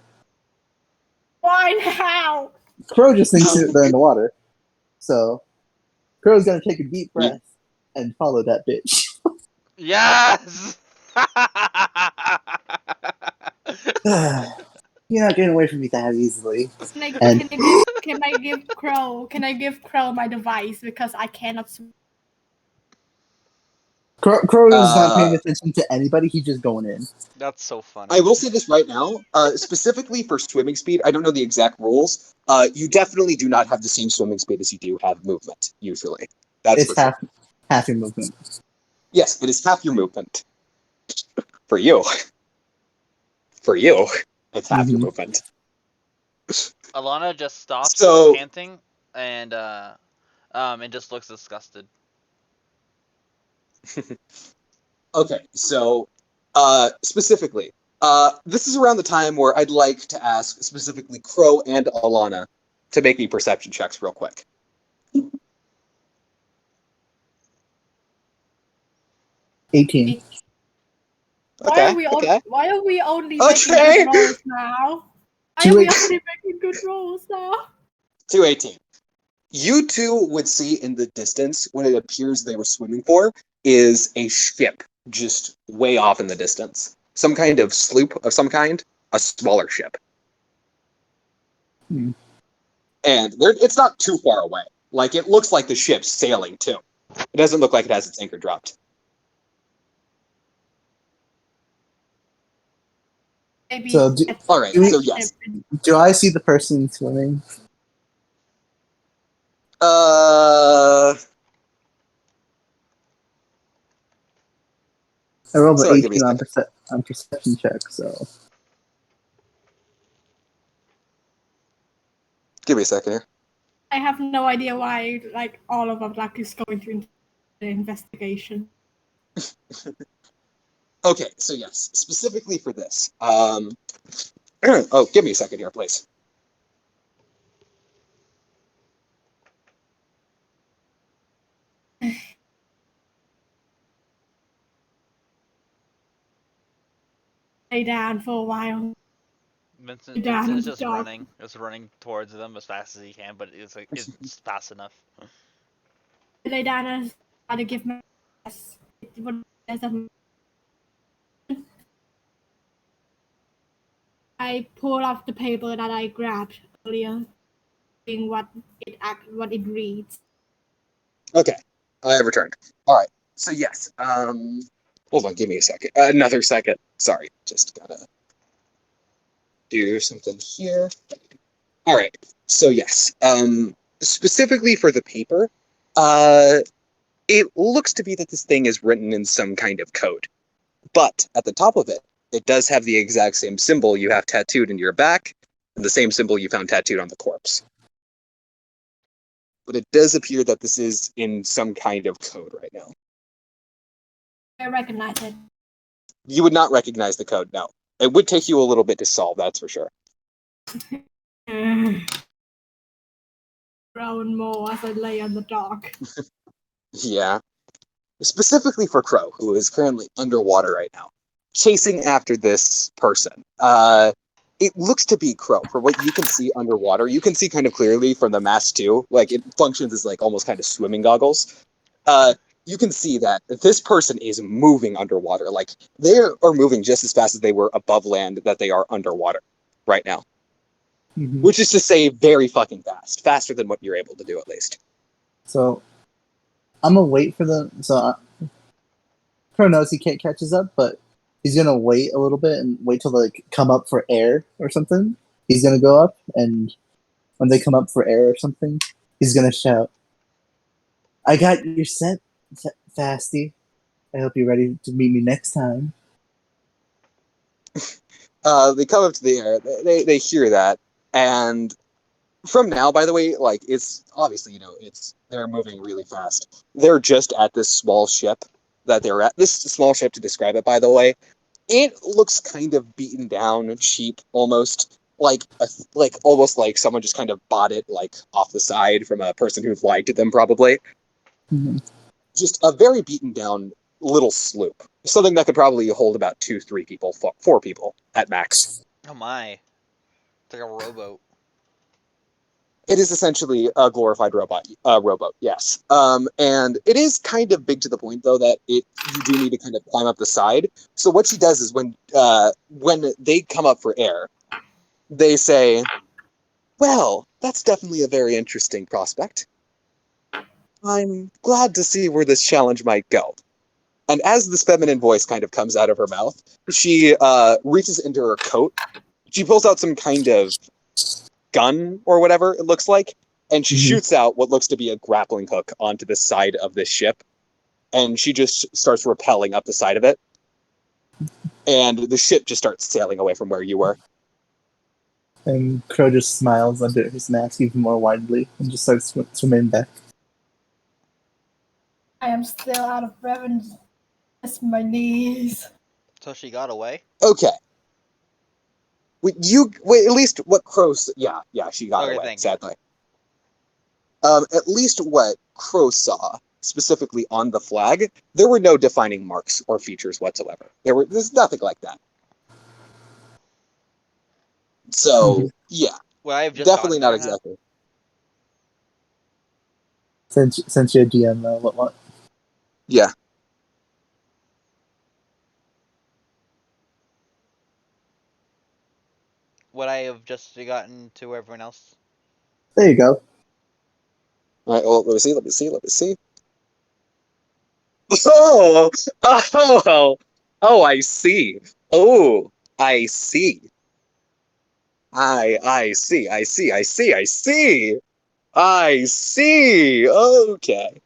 Why now? Crow just thinks they're in the water. So Crow's gonna take a deep breath and follow that bitch. Yes. You're not getting away from me that easily. Can I give Crow my device because I cannot swim? Crow is not paying attention to anybody. He's just going in. That's so funny. I will say this right now, specifically for swimming speed, I don't know the exact rules. You definitely do not have the same swimming speed as you do have movement, usually. That's It's for half your movement. Yes, it is half your movement. For you. For you, it's half your movement. Alana just stops So- panting and just looks disgusted. Okay, so specifically, this is around the time where I'd like to ask specifically Crow and Alana to make me perception checks real quick. 18. Okay. Why are we only Okay. making good rolls now? Why are we 218. only making good rolls now? 218. You two would see in the distance what it appears they were swimming for is a ship just way off in the distance. Some kind of sloop of some kind, a smaller ship. Hmm. And it's not too far away. Like, it looks like the ship's sailing too. It doesn't look like it has its anchor dropped. Maybe So All right, Do we- so yes. do I see the person swimming? I rolled an Sorry, give me 18 a on perception check, so Give me a second here. I have no idea why like all of us is going through the investigation. Okay, so yes, specifically for this. Oh, give me a second here, please. Lay down for a while. Vincent Down is the just dog. running. It's running towards them as fast as he can, but it's fast enough. Lay down and try to give me I pull off the paper that I grabbed earlier, seeing what it reads. Okay, I have returned. All right, so yes. Hold on, give me a second. Another second. Sorry, just gotta do something here. All right, so yes. Specifically for the paper, it looks to be that this thing is written in some kind of code, but at the top of it, it does have the exact same symbol you have tattooed in your back, and the same symbol you found tattooed on the corpse. But it does appear that this is in some kind of code right now. I recognize it. You would not recognize the code, no. It would take you a little bit to solve, that's for sure. Grown more as I lay on the dock. Yeah. Specifically for Crow, who is currently underwater right now, chasing after this person. It looks to be Crow. For what you can see underwater, you can see kind of clearly from the mask too. Like, it functions as like almost kind of swimming goggles. You can see that this person is moving underwater. Like, they are moving just as fast as they were above land that they are underwater right now. Which is to say very fucking fast. Faster than what you're able to do, at least. So I'm gonna wait for the Crow knows he can't catch us up, but he's gonna wait a little bit and wait till they like, come up for air or something. He's gonna go up, and when they come up for air or something, he's gonna shout, "I got your scent, Fasty. I hope you're ready to meet me next time." They come up to the air. They hear that, and from now, by the way, like, it's obviously, they're moving really fast. They're just at this small ship that they're at. This small ship, to describe it, by the way, it looks kind of beaten down, cheap, almost like almost like someone just kind of bought it like off the side from a person who lied to them, probably. Just a very beaten down little sloop, something that could probably hold about 2-3 people, 4 people at max. Oh my! It's like a rowboat. It is essentially a glorified rowboat, yes. And it is kind of big to the point, though, that you do need to kind of climb up the side. So what she does is when they come up for air, they say, well, that's definitely a very interesting prospect. I'm glad to see where this challenge might go. And as this feminine voice kind of comes out of her mouth, she reaches into her coat. She pulls out some kind of gun or whatever it looks like, and she shoots out what looks to be a grappling hook onto the side of this ship, and she just starts rappelling up the side of it, and the ship just starts sailing away from where you were. And Crow just smiles under his mask even more widely and just starts swimming back. I am still out of breath and just my knees. So she got away? Okay. At least what Crow... Yeah, she got Okay, away, thank you. sadly. At least what Crow saw, specifically on the flag, there were no defining marks or features whatsoever. There's nothing like that. So, yeah, Well, I have just definitely gotten not there, huh? exactly. Since you're DM, what? Yeah. Would I have just gotten to everyone else? There you go. All right, well, let me see. Oh, oh, I see. Oh, I see. I see. I see. Okay.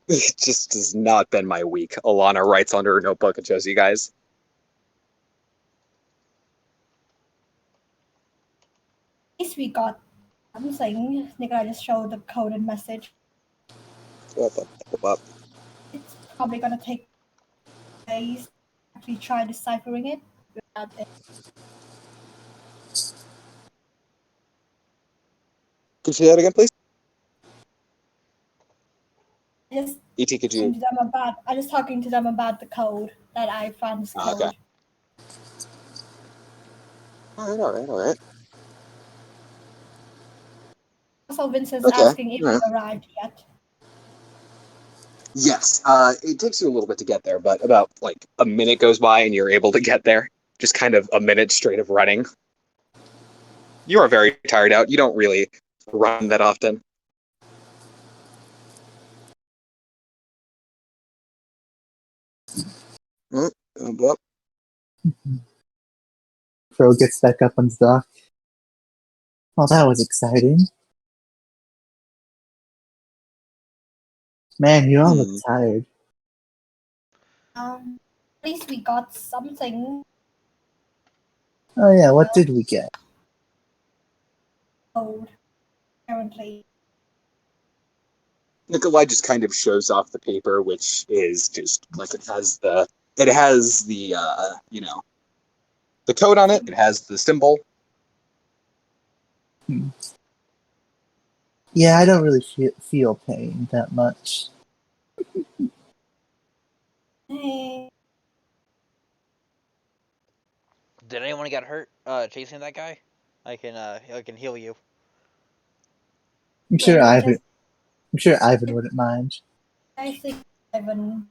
It just has not been my week. Alana writes on her notebook and shows you guys. At least we got something. Nicola just showed the coded message. Up. It's probably gonna take days to actually try deciphering it without it. Could you say that again, please? Just ET, could you? I was talking to them about the code that I found this code. Okay. All right. Also, Vincent's Okay. asking if All right. we arrived yet. Yes. It takes you a little bit to get there, but about like a minute goes by and you're able to get there. Just kind of a minute straight of running. You are very tired out. You don't really run that often. Well, Crow gets back up on the dock. Well, that was exciting. Man, you all look tired. At least we got something. Oh yeah, what did we get? Code, apparently. Nikolai just kind of shows off the paper, which is just like it has the the code on it. It has the symbol. Yeah, I don't really feel pain that much. Hey. Did anyone get hurt chasing that guy? I can heal you. I'm sure Yeah, Ivan. I'm sure Ivan wouldn't mind. I think Ivan.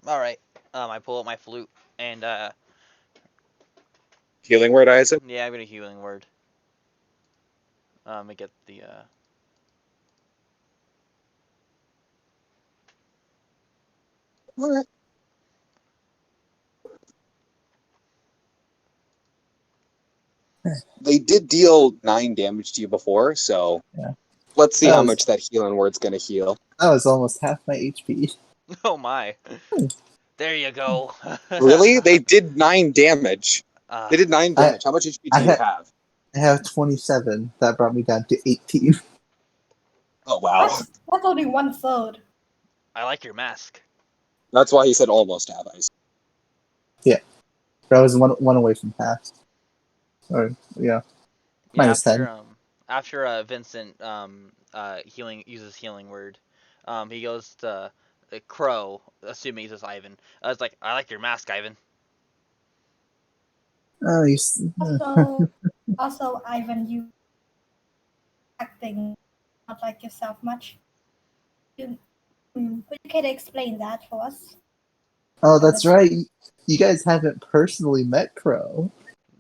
All right. I pull out my flute and Healing word, Isaac. yeah, I'm gonna healing word. I get the All right. They did deal 9 damage to you before, so Yeah. let's see That how was- much that healing word's gonna heal. That was almost half my HP. Oh my. There you go. Really? They did 9 damage. They did 9 I- damage. How much HP do you have? I have 27. That brought me down to 18. Oh wow. That's only 1/3. I like your mask. That's why he said almost half ice. But I was one away from half. Or yeah, minus Yeah, 10. after Vincent uses healing word, he goes to Crow, assuming he's just Ivan. It's like, I like your mask, Ivan. Oh, you. Also, Ivan, you acting not like yourself much. But you can explain that for us. Oh, that's right. You guys haven't personally met Crow.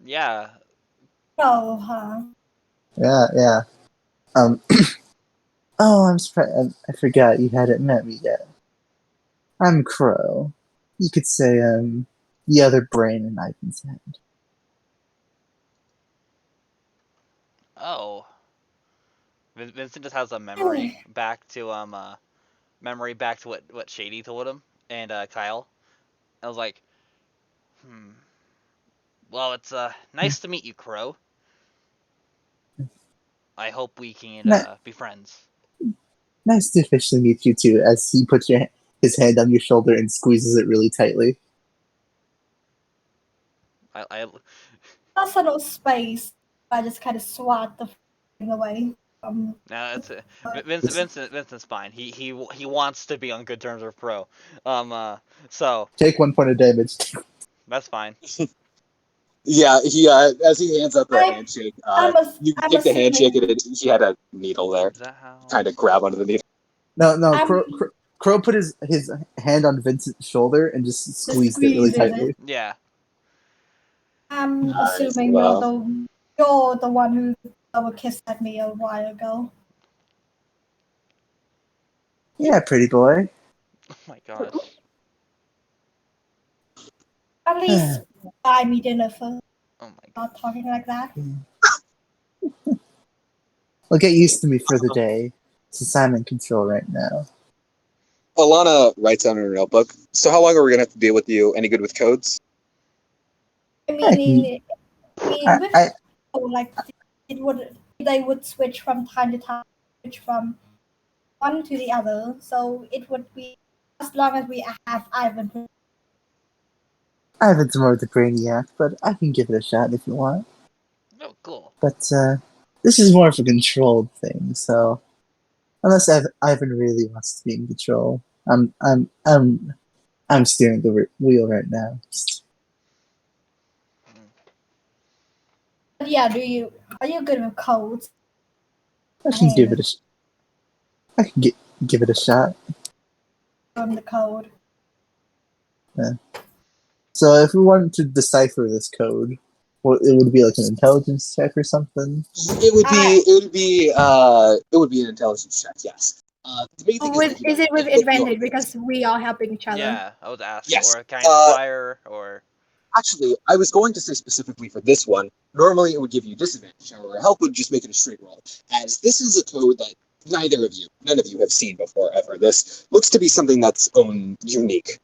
Yeah. Oh, huh? Yeah. Um. Oh, I'm surprised. I forgot you hadn't met me yet. I'm Crow. You could say the other brain in Ivan's head. Oh. Vincent just has a memory back to what Shady told him and Kyle. I was like, well, it's nice to meet you, Crow. I hope we can be friends. Nice to officially meet you too. As he puts his hand on your shoulder and squeezes it really tightly. I Also, no space. I just kind of swat the thing away. No, it's Vincent's fine. He wants to be on good terms with Pro. So Take 1 point of damage. that's fine. Yeah, he as he hands up the handshake, I'm you take the handshake and he had a needle there. Is that how? Kind of grab onto the needle. No. Crow put his hand on Vincent's shoulder and just squeezed it really tightly. Yeah. I'm Nice, assuming wow. you're the one who double kissed at me a while ago. Yeah, pretty boy. Oh my gosh. At least buy me dinner first. Oh my god. Not talking like that. Well, get used to me for the day. Since I'm in control right now. Alana writes down in her notebook. So how long are we gonna have to deal with you? Any good with codes? I mean, I like they would switch from time to time, switch from one to the other. So it would be as long as we have Ivan. haven't more the brainiac, but I can give it a shot if you want. Oh, cool. But this is more of a controlled thing, so unless Ivan really wants to be in control, I'm steering the wheel right now. But yeah, are you good with codes? I can give it I can give it a shot. On the code. Yeah. So if we wanted to decipher this code, well, it would be like an intelligence check or something. It would be an intelligence check, yes. The main thing Is it with advantage because we are helping each other? Yeah, I was asking. Yes. Or kind of fire or. Actually, I was going to say specifically for this one, normally it would give you disadvantage, however, help would just make it a straight roll. As this is a code that none of you have seen before ever. This looks to be something that's unique,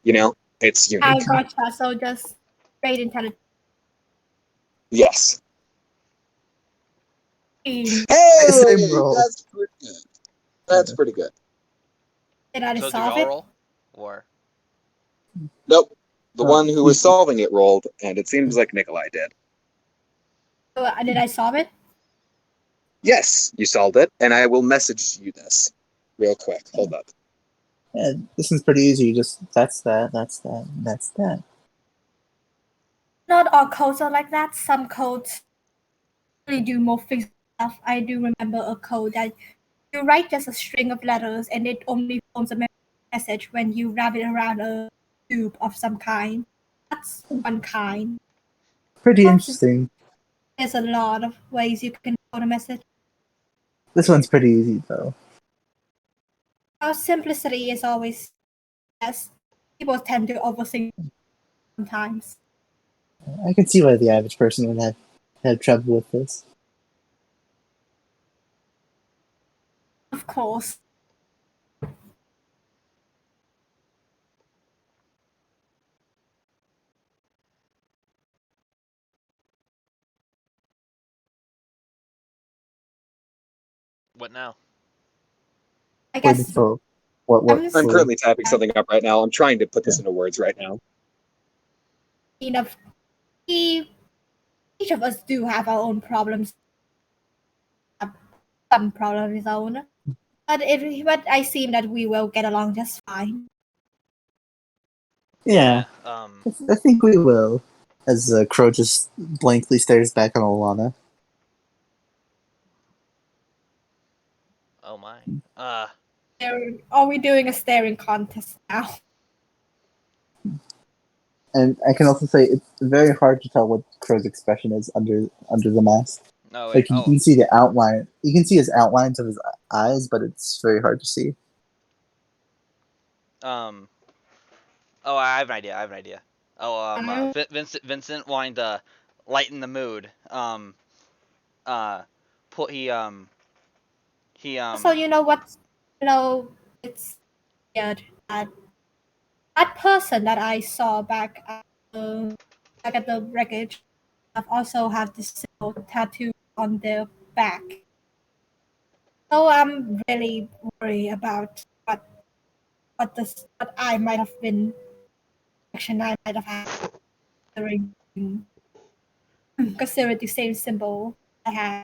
It's unique. I gotcha, so just straight intelligence. Yes. Hey! Same roll. That's pretty good. That's pretty good. Did I So just did solve y'all it? roll? Or. Nope. The one who was he's- solving it rolled, and it seems like Nikolai did. Did I solve it? Yes, you solved it, and I will message you this real quick. Hold up. Yeah, this is pretty easy. Just that's that. Not all codes are like that. Some codes really do more physical stuff. I do remember a code that you write just a string of letters and it only forms a message when you wrap it around a tube of some kind. That's one kind. Pretty interesting. There's a lot of ways you can code a message. This one's pretty easy though. Our simplicity is always best. People tend to overthink sometimes. I can see why the average person would have trouble with this. Of course. What now? I guess Waiting for what I'm currently typing something up right now. I'm trying to put this into words right now. each of us do have our own problems. some problem of his own. But I seem that we will get along just fine. Yeah, Um. I think we will. As Crow just blankly stares back on Alana. Oh my. Are we doing a staring contest now? And I can also say it's very hard to tell what Crow's expression is under the mask. No. Like you can see the outline. You can see his outlines of his eyes, but it's very hard to see. Oh, I have an idea. Oh, Vincent wanting to lighten the mood. So you know what? It's weird that person that I saw back at the wreckage have also have this tattoo on their back. So I'm really worried about what I might have been action I might have had during considering the same symbol I had.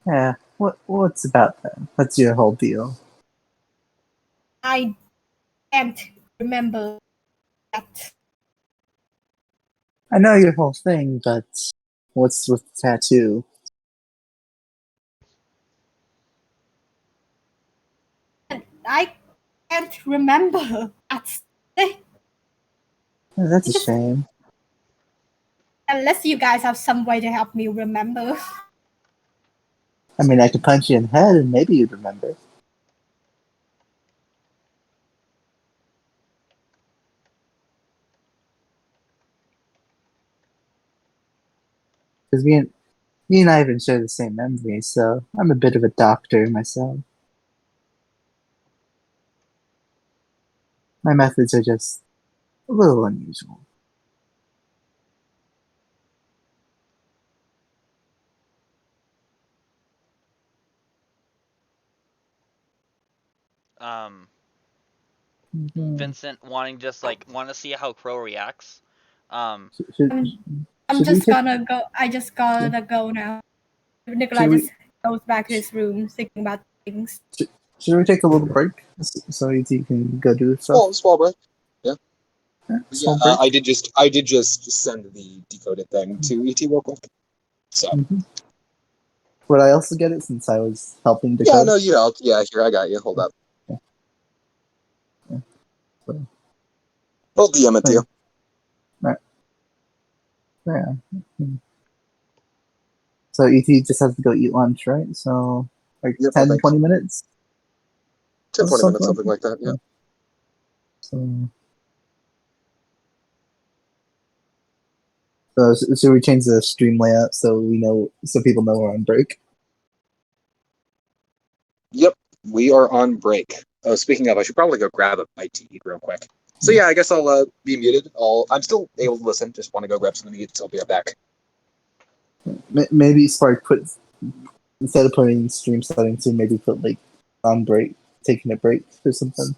Yeah. What's about that? What's your whole deal? I can't remember that. I know your whole thing, but what's with the tattoo? I can't remember. That's a shame. Unless you guys have some way to help me remember. I mean, I could punch you in the head and maybe you'd remember. Because me and I even share the same memory, so I'm a bit of a doctor myself. My methods are just a little unusual. Vincent wanting want to see how Crow reacts. Should I'm we just take, gonna go. I just gotta go now. Nikolai should just we goes back to his room thinking about things. should we take a little break so you can go do stuff? Small break. Yeah. Small Yeah. break. I did just send the decoded thing to ET real quick. So. Would I also get it since I was helping decode? Yeah. No. You helped. Yeah. Here, I got you. Hold up. Yeah. So, I'll DM it to you. Right. Yeah. So ET just has to go eat lunch, right? So like Yep, 10, 20 minutes? 10, 20 minutes, something like that, yeah. So should we change the stream layout so people know we're on break? Yep, we are on break. Oh, speaking of, I should probably go grab a bite to eat real quick. So yeah, I guess I'll be muted. I'm still able to listen. Just want to go grab something to eat, so I'll be right back. Maybe Spark instead of putting stream settings, to maybe put like on break, taking a break or something.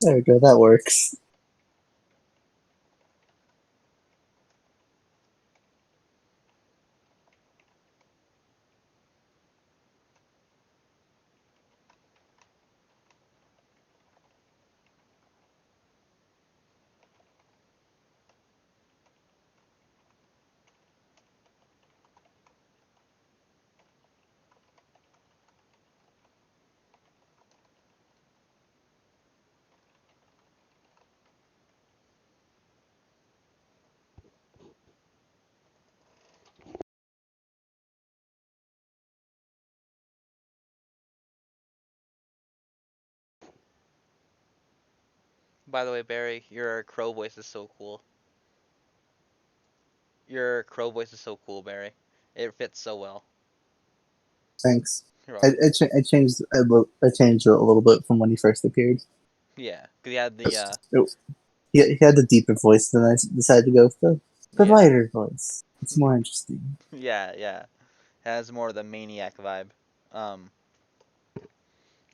There we go. That works. By the way, Barry, your crow voice is so cool. Your crow voice is so cool, Barry. It fits so well. Thanks. You're I, welcome. I, cha- I changed I changed it a little bit from when he first appeared. Yeah, because he had the He had the deeper voice, then I decided to go with the yeah, lighter voice. It's more interesting. yeah. Has more of the maniac vibe. Um,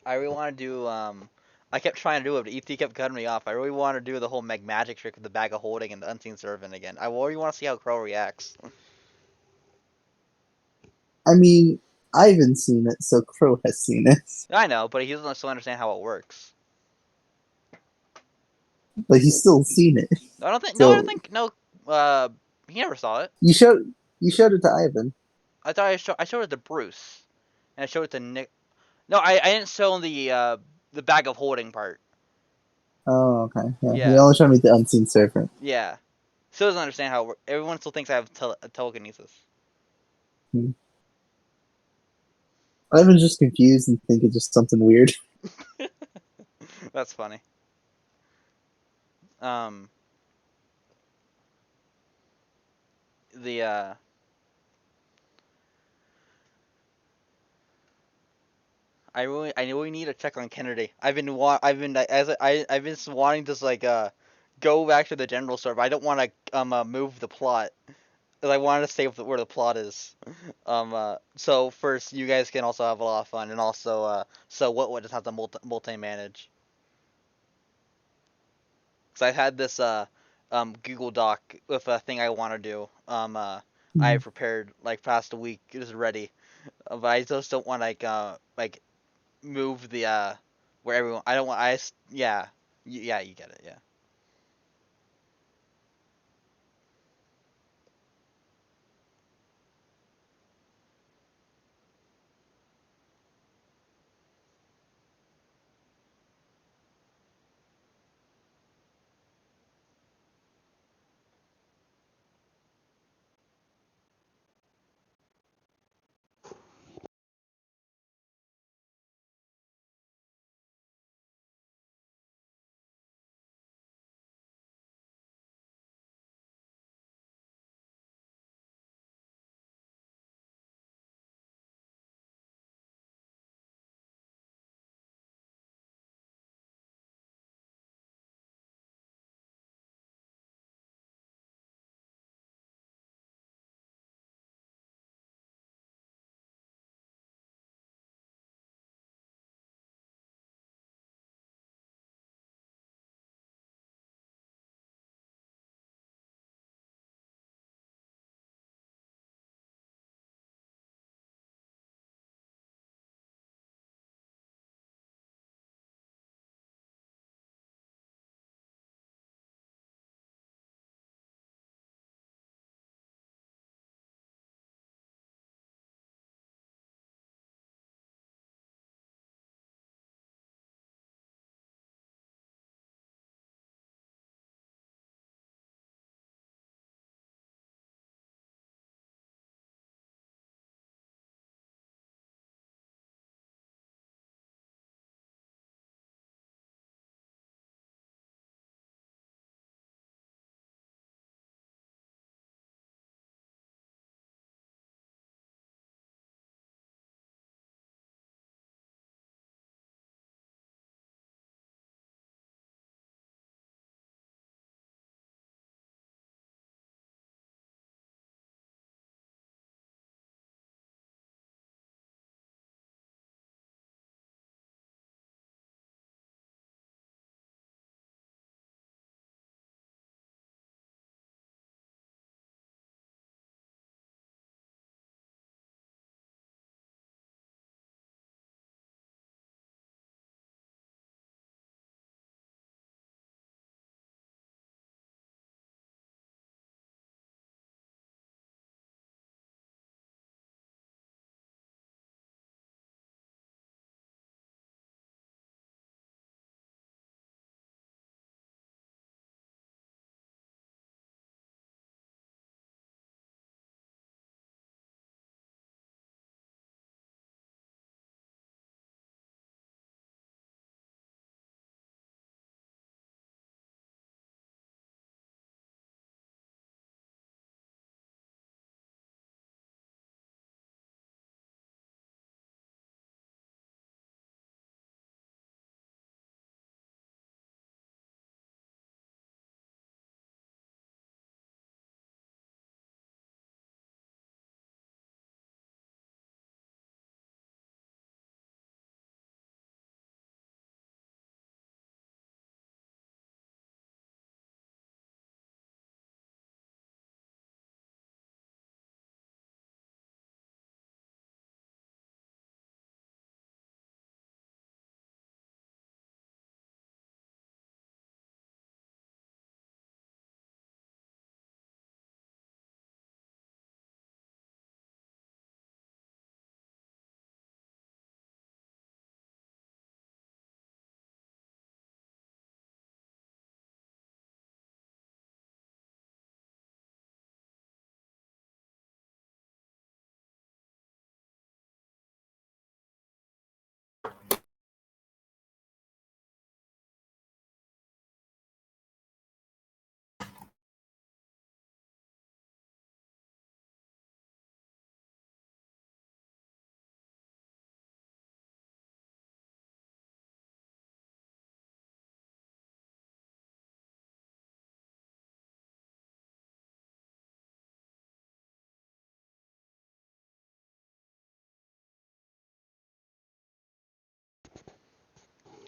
I really want to do I kept trying to do it, but ET kept cutting me off. I really want to do the whole magic trick with the bag of holding and the unseen servant again. I really want to see how Crow reacts. I mean, I haven't seen it, so Crow has seen it, I know, but he doesn't still understand how it works. but he's still seen it. I don't think. No, I don't So think. No. Uh, he never saw it. you showed it to Ivan. I thought I showed it to Bruce, and I showed it to Nick. No, I didn't show him the bag of holding part. Oh, okay. Yeah, he Yeah, only showed me the unseen servant. yeah. Still doesn't understand how it works. Everyone still thinks I have telekinesis. Hmm. Ivan's just confused and think it's just something weird. That's funny. Um, the I really need to check on Kennedy. I've been wanting to like go back to the general store, but I don't want to move the plot. 'Cause I wanted to stay with where the plot is. So first you guys can also have a lot of fun, and also so what just have to multi manage. Cause I had this Google Doc with a thing I want to do. I Hmm. prepared like past a week. It is ready, but I just don't want like move the where everyone. I don't want. Yeah, yeah, you get it. Yeah.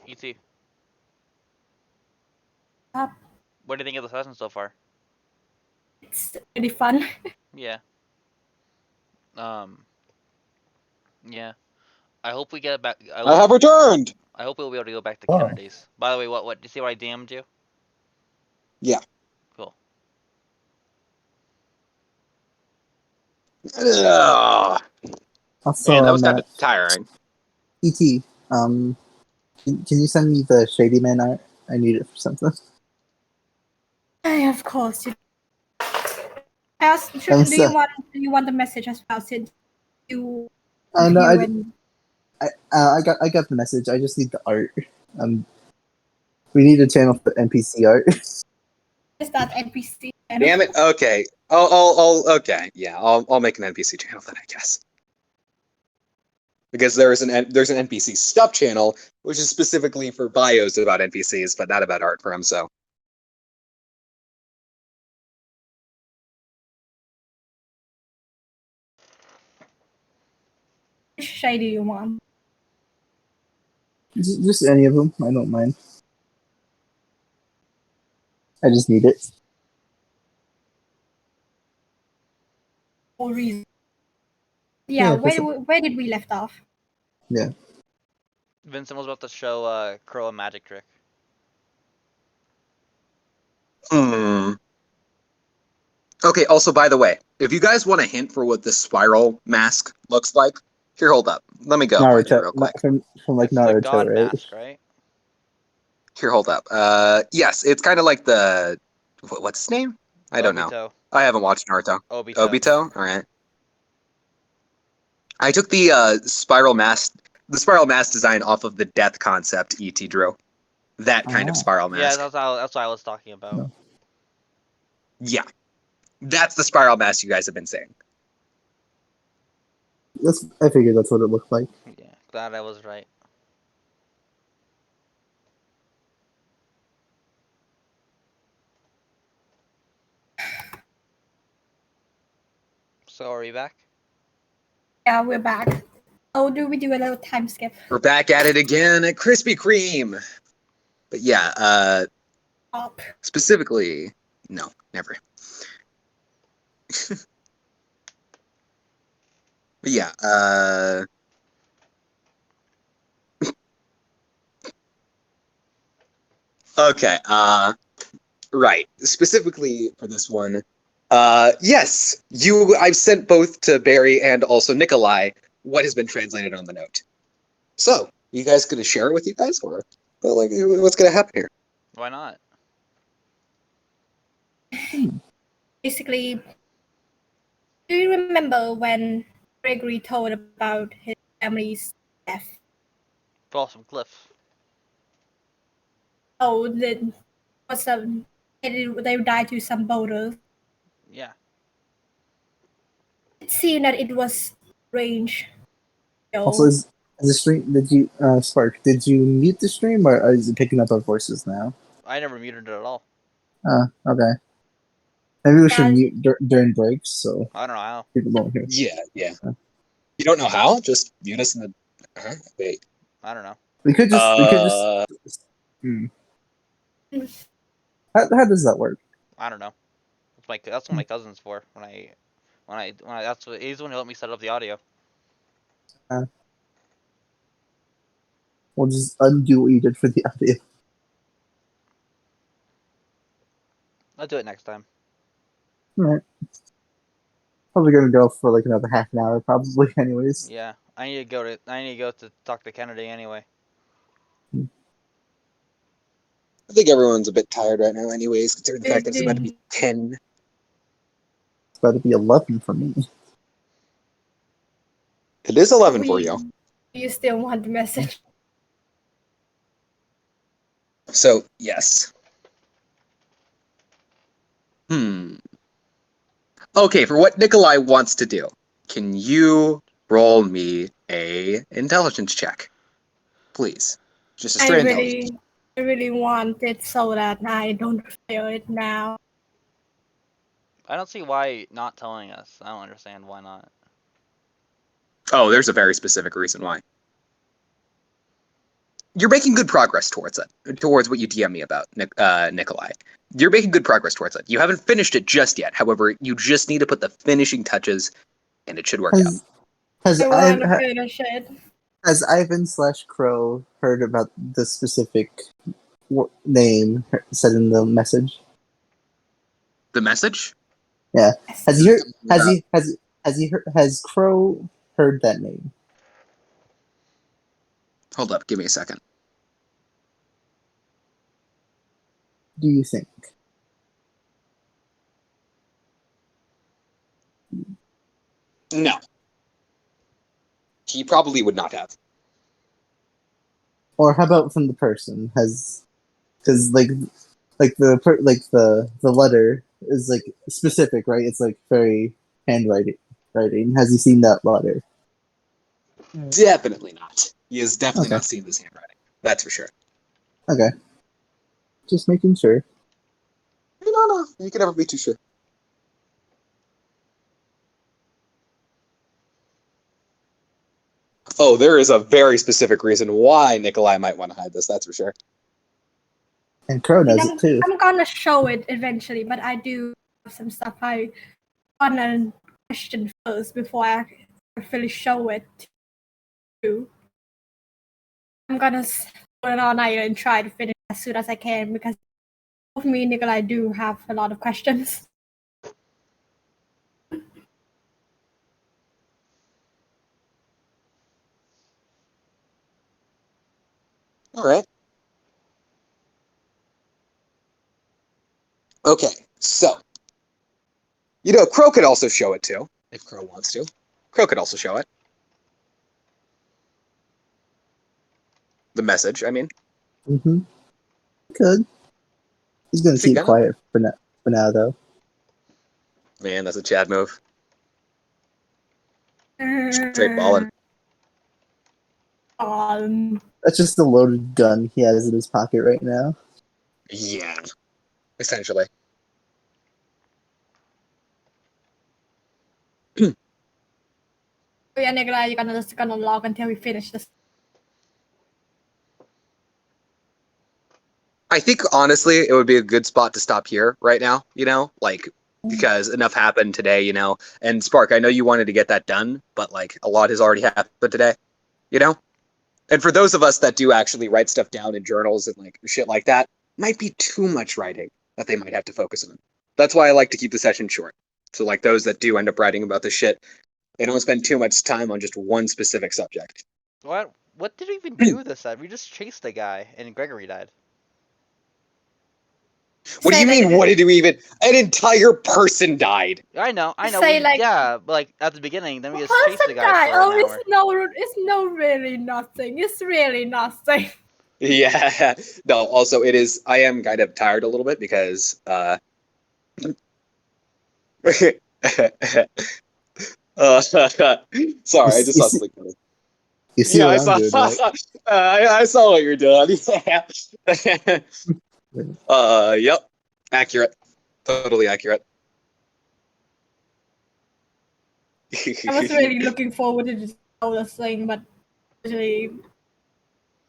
ET. Uh, What do you think of the session so far? it's really fun. Yeah. Yeah. I hope we get back. I have returned. I hope we'll be able to go back to Oh. Kennedy's. By the way, what? Do you see what I DM'd you? Yeah. Cool. Ugh. Also, Man, that was kind of tiring. ET, can you send me the Shady Man art? I need it for something. Of course. Ask, I'm do so- you want the message as well? Since you I know. you and I got the message. I just need the art. We need a channel for NPC art. is that NPC? Damn it. Okay. Okay. Yeah. I'll make an NPC channel then, I guess. Because there's an NPC stuff channel, which is specifically for bios about NPCs, but not about art for them. So Which shade do you want? Just any of them. I don't mind. I just need it. Or reason? Yeah, Yeah. 'cause- Where did we left off? Yeah. Vincent was about to show Crow a magic trick. Okay, also, by the way, if you guys want a hint for what the spiral mask looks like, here, hold up. Let me go find it Naruto. real quick. From like It's the Naruto, god right? mask, right? Here, hold up. Yes, it's kind of like the... What's his name? I don't know. Obito. I haven't watched Naruto. Obito. Obito? Alright. I took the spiral mask design off of the death concept E.T. drew. That kind of Ah. spiral Yeah, mask. that's what I was talking about. No. Yeah. That's the spiral mask you guys have been saying. I figured that's what it looked like. Yeah, glad I was right. So are we back? Yeah, we're back. Oh, do we do a little time skip? We're back at it again at Krispy Kreme. But yeah, Up. specifically, no, never. But yeah, okay, right. Specifically for this one, yes, I've sent both to Barry and also Nikolai what has been translated on the note. So, you guys gonna share it with you guys, or like, what's gonna happen here? Why not? Basically, do you remember when Gregory told about his family's death? Fall off some cliff. Oh, they died to some boulders. Yeah. It seemed that it was range. Also, is the stream? Did you Spark? Did you mute the stream, or is it picking up our voices now? I never muted it at all. Okay. Maybe we should Yeah. mute during breaks so I don't know how. people don't hear. Yeah. You don't know how? Just mute us in the. Wait. I don't know. We could just. How does that work? I don't know. That's what my cousin's for. He's the one who helped me set up the audio. We'll just undo what you did for the audio. I'll do it next time. Alright. Probably gonna go for like another half an hour, probably. Anyways. Yeah. I need to go to talk to Kennedy anyway. I think everyone's a bit tired right now, anyways, considering the fact that it's about to be 10. It's about to be 11 for me. It is 11 for you. You still want the message? So, yes. Okay, for what Nikolai wants to do, can you roll me a intelligence check? Please. Just a straight intelligence. I really want it so that I don't fail it now. I don't see why not telling us. I don't understand why not. Oh, there's a very specific reason why. you're making good progress towards it, towards what you DM me about, Nikolai. You're making good progress towards it. You haven't finished it just yet. However, you just need to put the finishing touches, and it should work out. Has I want to finish it. Has Ivan/Crow heard about the specific name said in the message? The message? Yeah. Has Crow heard that name? Hold up, give me a second. Do you think? No. He probably would not have. Or how about from the person? Because the letter is like specific, right? It's like very handwriting. Has he seen that letter? Definitely not. He has definitely not seen this handwriting. That's for sure. Okay. Just making sure. No. You can never be too sure. Oh, there is a very specific reason why Nikolai might want to hide this, that's for sure. And Crow knows it too. I'm gonna show it eventually, but I do have some stuff I want to question first before I fully show it to you. I'm gonna put it all night and try to finish as soon as I can because both me and Nikolai do have a lot of questions. All right. Okay, so Crow could also show it too, if Crow wants to. Crow could also show it. The message, I mean. Mm-hmm. Good. He's gonna keep quiet for now, though. Man, that's a Chad move. Straight ballin'. That's just the loaded gun he has in his pocket right now. Yeah, essentially. Yeah, Nikolai, you're just gonna log until we finish this. I think honestly, it would be a good spot to stop here right now. Because enough happened today. And Spark, I know you wanted to get that done, but a lot has already happened today. And for those of us that do actually write stuff down in journals and shit like that, might be too much writing that they might have to focus on. That's why I like to keep the session short. So those that do end up writing about this shit, they don't spend too much time on just one specific subject. What did we even do this time? We just chased the guy and Gregory died. What do you mean? What did we even? An entire person died. I know. Say but at the beginning, then we just chased the guy for an hour. It's really nothing. It's really nothing. Yeah. No. Also, it is. I am kind of tired a little bit because. Sorry, I just saw something funny. You see what I'm doing, right? I saw what you're doing. Yeah. Yep. Accurate. Totally accurate. I was really looking forward to this thing, but actually,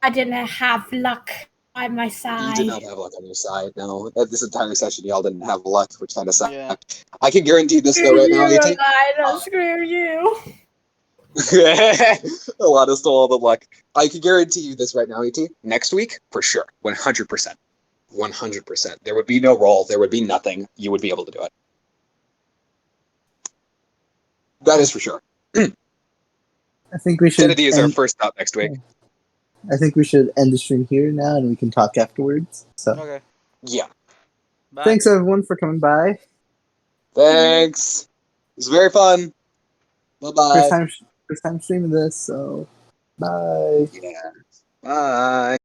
I didn't have luck by my side. You did not have luck on your side. No, this entire session, y'all didn't have luck, which kind of sucked. Yeah. I can guarantee this though right now, AT. Screw you. A lot of stole all the luck. I can guarantee you this right now, AT. Next week, for sure, 100%. 100%. There would be no roll. There would be nothing. You would be able to do it. That is for sure. I think we should. Kennedy is our first stop next week. I think we should end the stream here now, and we can talk afterwards. So. Okay. Yeah. Bye. Thanks everyone for coming by. Thanks. It was very fun. Bye-bye. First time streaming this, so bye. Yeah. Bye.